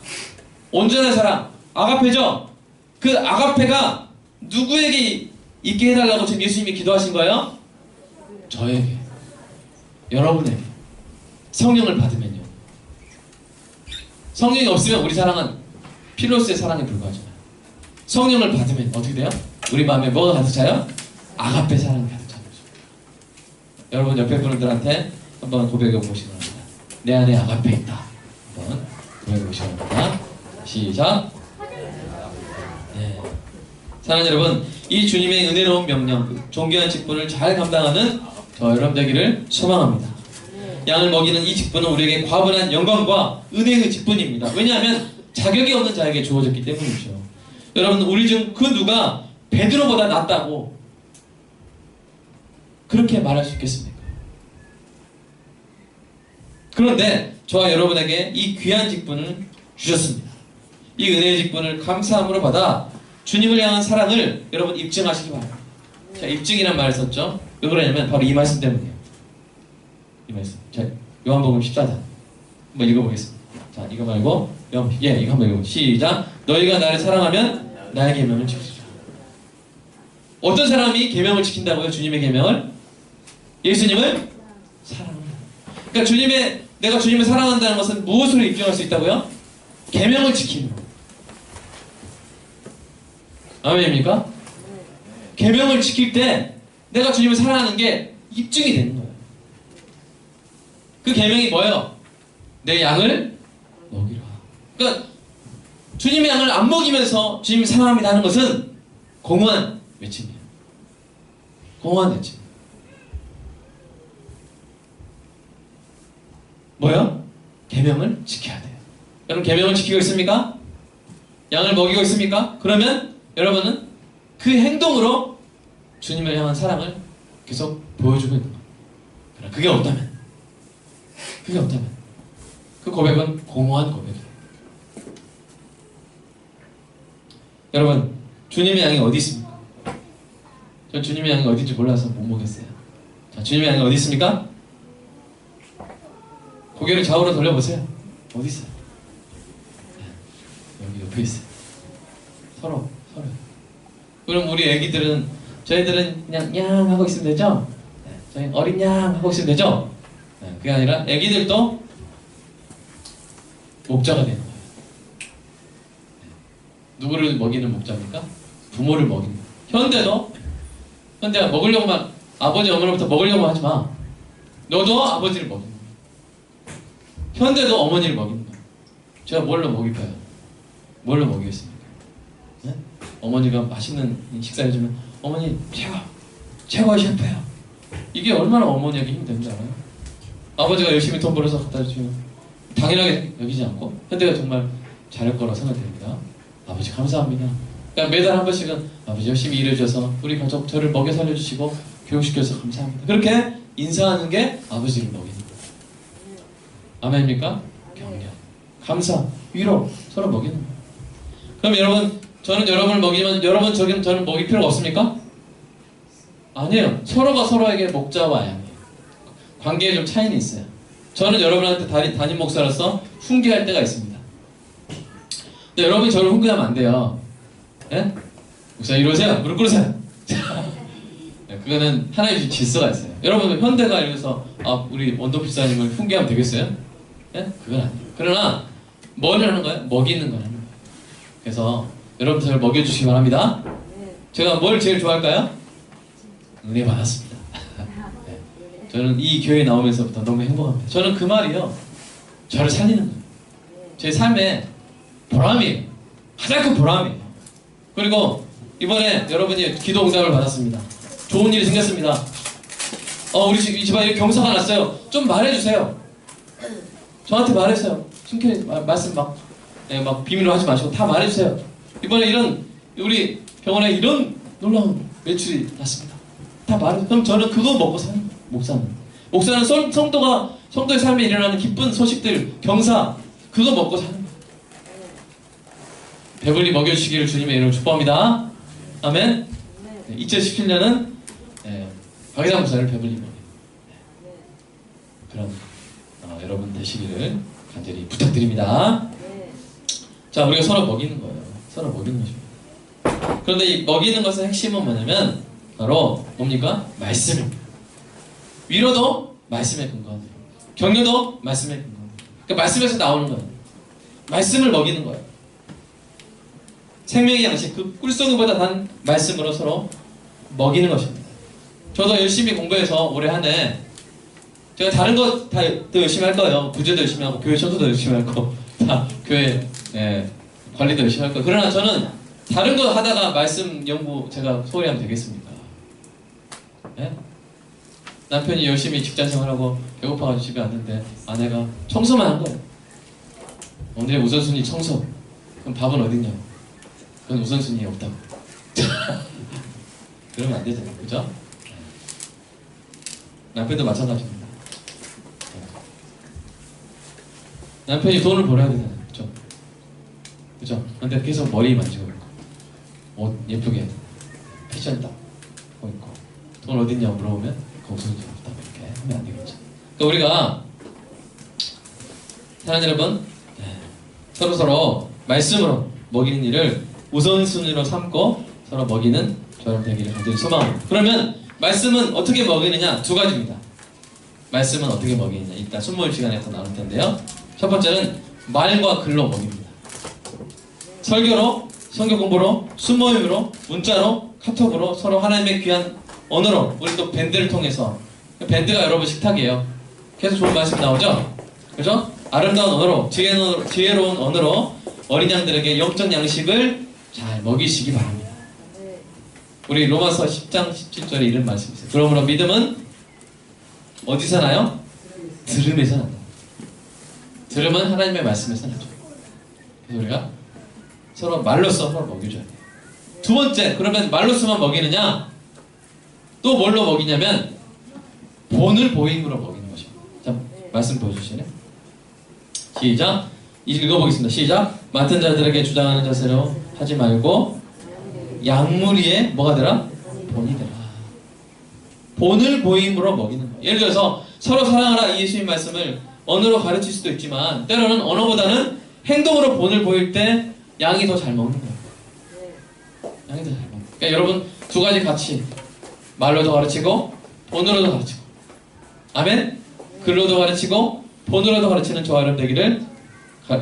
온전한 사랑, 아가페죠? 그 아가페가 누구에게 있게 해달라고 지금 예수님이 기도하신 거예요? 저에게, 여러분에게. 성령을 받으면요. 성령이 없으면 우리 사랑은 필로스의 사랑에 불과하잖아요. 성령을 받으면 어떻게 돼요? 우리 마음에 뭐가 가득 차요? 아가페 사랑이 가득 차는 거죠. 여러분 옆에 분들한테 한번 고백해 보시기 바랍니다. 내 안에 아가페 있다. 한번 고백해 보시기 바랍니다. 시작. 네. 사랑하는 여러분, 이 주님의 은혜로운 명령, 존귀한 직분을 잘 감당하는 저 여러분 되기를 소망합니다. 양을 먹이는 이 직분은 우리에게 과분한 영광과 은혜의 직분입니다. 왜냐하면 자격이 없는 자에게 주어졌기 때문이죠. 여러분, 우리 중 그 누가 베드로보다 낫다고 그렇게 말할 수 있겠습니까? 그런데 저와 여러분에게 이 귀한 직분을 주셨습니다. 이 은혜의 직분을 감사함으로 받아 주님을 향한 사랑을 여러분 입증하시기 바랍니다. 자, 입증이란 말을 썼죠. 왜 그러냐면 바로 이 말씀 때문이에요. 이 말씀. 자, 요한복음 14장 한번 읽어보겠습니다. 자, 이거 말고 이거 한번 읽어보세요. 시작. 너희가 나를 사랑하면 나의 계명을 지키라. 어떤 사람이 계명을 지킨다고요? 주님의 계명을? 예수님을 사랑한다. 그러니까 내가 주님을 사랑한다는 것은 무엇으로 입증할 수 있다고요? 계명을 지키는 거. 아멘입니까? 계명을 지킬 때 내가 주님을 사랑하는 게 입증이 되는 거예요. 그 계명이 뭐예요? 내 양을 먹이라. 그러니까 주님의 양을 안 먹이면서 주님을 사랑합니다 하는 것은 공허한 외침이에요. 공허한 외침. 뭐요? 계명을 지켜야 돼요. 여러분 계명을 지키고 있습니까? 양을 먹이고 있습니까? 그러면 여러분은 그 행동으로 주님을 향한 사랑을 계속 보여주고 있는 겁니다. 그러나 그게 없다면 그 고백은 공허한 고백이에요. 여러분, 주님의 양이 어디 있습니까? 전 주님의 양이 어딘지 몰라서 못 먹였어요. 자, 주님의 양이 어디 있습니까? 고개를 좌우로 돌려보세요. 어디 있어요? 여기 옆에 있어요. 서로. 그럼 우리 애기들은, 저희들은 그냥 냥 하고 있으면 되죠? 네, 저희 어린 양 하고 있으면 되죠? 네, 그게 아니라 애기들도 목자가 되는 거예요. 네. 누구를 먹이는 목자입니까? 부모를 먹이는 거예요. 현대가 먹으려고만, 아버지 어머니부터 먹으려고 하지 마. 너도 아버지를 먹이는 거예요. 현대도 어머니를 먹이는 거예요. 제가 뭘로 먹일까요? 뭘로 먹이겠습니까? 네? 어머니가 맛있는 식사 해주면 어머니 최고의 셰프예요. 이게 얼마나 어머니에게 힘이 되는지 알아요? 아버지가 열심히 돈 벌어서 갖다 주면 당연하게 여기지 않고 현대가 정말 잘할 거라 생각됩니다. 아버지 감사합니다. 그러니까 매달 한 번씩은 아버지 열심히 일해줘서 우리 가족 저를 먹여 살려주시고 교육시켜서 감사합니다. 그렇게 인사하는 게 아버지를 먹이는 거예요. 아멘입니까? 격려, 감사, 위로 서로 먹이는 거예요. 그럼 여러분, 저는 여러분을 먹이지만 여러분 저는 먹일 필요가 없습니까? 아니에요. 서로가 서로에게 목자와 양이에요. 관계에 좀 차이는 있어요. 저는 여러분한테 담임 목사로서 훈계할 때가 있습니다. 근데 여러분이 저를 훈계하면 안 돼요. 예? 목사 이러세요. 무릎 꿇으세요. 네, 그거는 하나의 질서가 있어요. 여러분 현대가 이래서 우리 원도필사님을 훈계하면 되겠어요? 예? 그건 아니에요. 그러나 뭘 하는 거예요? 먹이는 걸 하는 거예요. 그래서 여러분 저를 먹여주시기 바랍니다. 제가 뭘 제일 좋아할까요? 은혜 받았습니다. 네. 저는 이 교회에 나오면서부터 너무 행복합니다. 저는 그 말이요, 저를 살리는 거예요. 제 삶의 보람이에요. 가장 큰 보람이에요. 그리고 이번에 여러분이 기도 응답을 받았습니다. 좋은 일이 생겼습니다. 우리 집안에 이렇게 경사가 났어요. 좀 말해주세요. 저한테 말해주세요. 순결히 말씀 막 비밀로 하지 마시고 다 말해주세요. 이번에 우리 병원에 이런 놀라운 매출이 났습니다. 다 말해주세요. 그럼 저는 그거 먹고 사는 거예요. 목사는 성도의 삶에 일어나는 기쁜 소식들, 경사, 그거 먹고 사는 거예요. 배불리 먹여주시기를 주님의 이름으로 축복합니다. 아멘. 2017년은 박이상 목사를 배불리 먹여요. 그런 여러분 되시기를 간절히 부탁드립니다. 자, 우리가 서로 먹이는 거예요. 서로 먹이는 것입니다. 그런데 이 먹이는 것의 핵심은 뭐냐면 바로 뭡니까? 말씀입니다. 위로도 말씀에 근거하는 거예요. 격려도 말씀에 근거하는 거예요. 그러니까 말씀에서 나오는 거예요. 말씀을 먹이는 거예요. 생명의 양식, 그 꿀송이보다 단 말씀으로 서로 먹이는 것입니다. 저도 열심히 공부해서 올해 한 해 제가 다른 거 다 열심히 할 거예요. 부제도 열심히 하고 교회 청소도 열심히 할 거, 다 교회 관리도 열심히 할 거예요. 그러나 저는 다른 거 하다가 말씀 연구 제가 소홀히 하면 되겠습니까? 네? 남편이 열심히 직장생활하고 배고파가지고 집에 왔는데 아내가 청소만 한 거예요. 오늘의 우선순위 청소. 그럼 밥은 어딨냐고. 그건 우선순위에 없다고. 그러면 안 되잖아요. 그죠? 남편도 마찬가지입니다. 남편이 돈을 벌어야 되잖아요. 그죠? 그죠? 근데 계속 머리 만지고 있고, 옷 예쁘게 패션 딱 하고 있고, 돈 어딨냐고 물어보면 그 우선순위 없다고 이렇게 하면 안 되겠죠. 그러니까 우리가 사랑하는 여러분, 서로 말씀으로 먹이는 일을 우선순위로 삼고 서로 먹이는 저런 되기를 간절히 소망합니다. 그러면 말씀은 어떻게 먹이느냐? 두 가지입니다. 말씀은 어떻게 먹이느냐? 이따 순모임 시간에 더 나눌 텐데요. 첫 번째는 말과 글로 먹입니다. 설교로, 성경 공부로, 순모임으로, 문자로, 카톡으로 서로 하나님의 귀한 언어로, 우리 또 밴드를 통해서, 밴드가 여러분 식탁이에요. 계속 좋은 말씀 나오죠? 그죠? 아름다운 언어로, 지혜로운 언어로 어린 양들에게 영적 양식을 잘 먹이시기 바랍니다. 우리 로마서 10장 17절에 이런 말씀이 있어요. 그러므로 믿음은 어디서 나요? 들음에서 난다. 들음은 하나님의 말씀에서 나죠. 그래서 우리가 서로 말로써 서로 먹여줘야 돼요. 두 번째, 그러면 말로써만 먹이느냐? 또 뭘로 먹이냐면 본을 보임으로 먹이는 것입니다. 자, 말씀 보여주시네. 시작. 읽어보겠습니다. 시작. 맡은 자들에게 주장하는 자세로 하지 말고 양무리에 뭐가 되라? 본이 되라. 본을 보임으로 먹이는 거예요. 예를 들어서 서로 사랑하라 이 예수님 말씀을 언어로 가르칠 수도 있지만 때로는 언어보다는 행동으로 본을 보일 때 양이 더 잘 먹는 거예요. 양이 더 잘 먹는 거예요. 그러니까 여러분 두 가지 같이 말로도 가르치고 본으로도 가르치고 아멘? 글로도 가르치고 본으로도 가르치는 저와 여러분 되기를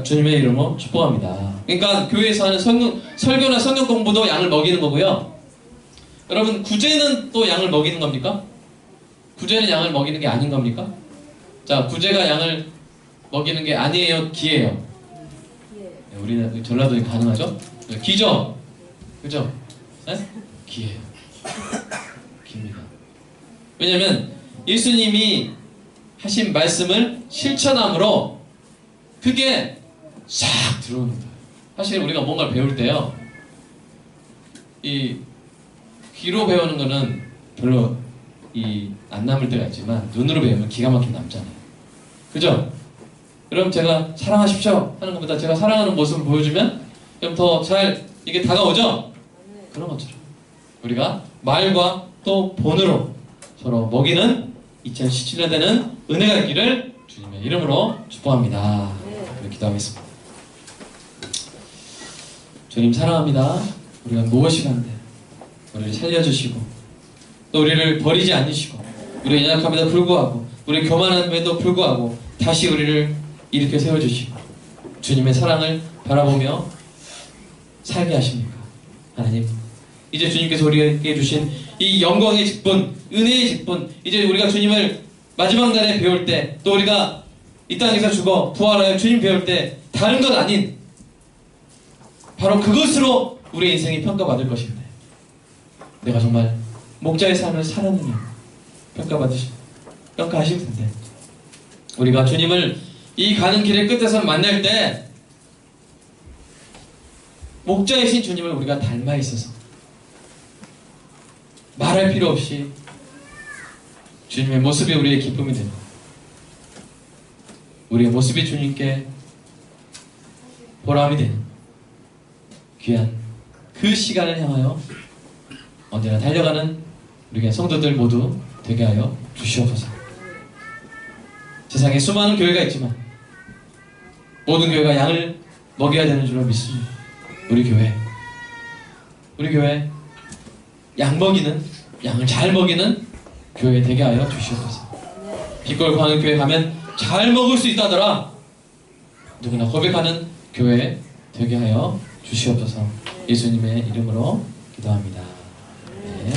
주님의 이름으로 축복합니다. 그러니까 교회에서 하는 설교나 성경 공부도 양을 먹이는 거고요. 여러분 구제는 또 양을 먹이는 겁니까? 구제는 양을 먹이는 게 아닌 겁니까? 자, 구제가 양을 먹이는 게 아니에요? 기예요? 네, 우리는 전라도에 가능하죠? 네, 기죠? 그죠? 네? 기예요. 기입니다. 왜냐면 예수님이 하신 말씀을 실천함으로 그게 싹 들어오는 거예요. 사실 우리가 뭔가를 배울 때요, 이 귀로 배우는 거는 별로 안 남을 때가 있지만 눈으로 배우면 기가 막히게 남잖아요. 그죠? 그럼 제가 사랑하십시오 하는 것보다 제가 사랑하는 모습을 보여주면 그럼 더 잘 이게 다가오죠? 그런 것처럼 우리가 말과 또 본으로 서로 먹이는 2017년 되는 은혜가 있기를 주님의 이름으로 축복합니다. 기도하겠습니다. 주님 사랑합니다. 우리가 무엇이 간데 우리를 살려주시고 또 우리를 버리지 않으시고 우리의 연약함에도 불구하고 우리의 교만함에도 불구하고 다시 우리를 일으켜 세워주시고 주님의 사랑을 바라보며 살게 하십니까? 하나님, 이제 주님께서 우리에게 주신 이 영광의 직분, 은혜의 직분, 이제 우리가 주님을 마지막 날에 배울 때 또 우리가 이 땅에서 죽어 부활하여 주님 배울 때 다른 것 아닌 바로 그것으로 우리의 인생이 평가받을 것인데 내가 정말 목자의 삶을 살았느냐 평가하실 텐데 우리가 주님을 이 가는 길의 끝에서 만날 때 목자이신 주님을 우리가 닮아 있어서 말할 필요 없이 주님의 모습이 우리의 기쁨이 되고 우리의 모습이 주님께 보람이 되는 귀한 그 시간을 향하여 언제나 달려가는 우리의 성도들 모두 되게 하여 주시옵소서. 세상에 수많은 교회가 있지만 모든 교회가 양을 먹여야 되는 줄로 믿습니다. 우리 교회 양을 잘 먹이는 교회 되게 하여 주시옵소서. 빛골 광역교회 가면 잘 먹을 수 있다더라 누구나 고백하는 교회 되게 하여 주시옵소서. 예수님의 이름으로 기도합니다. 네.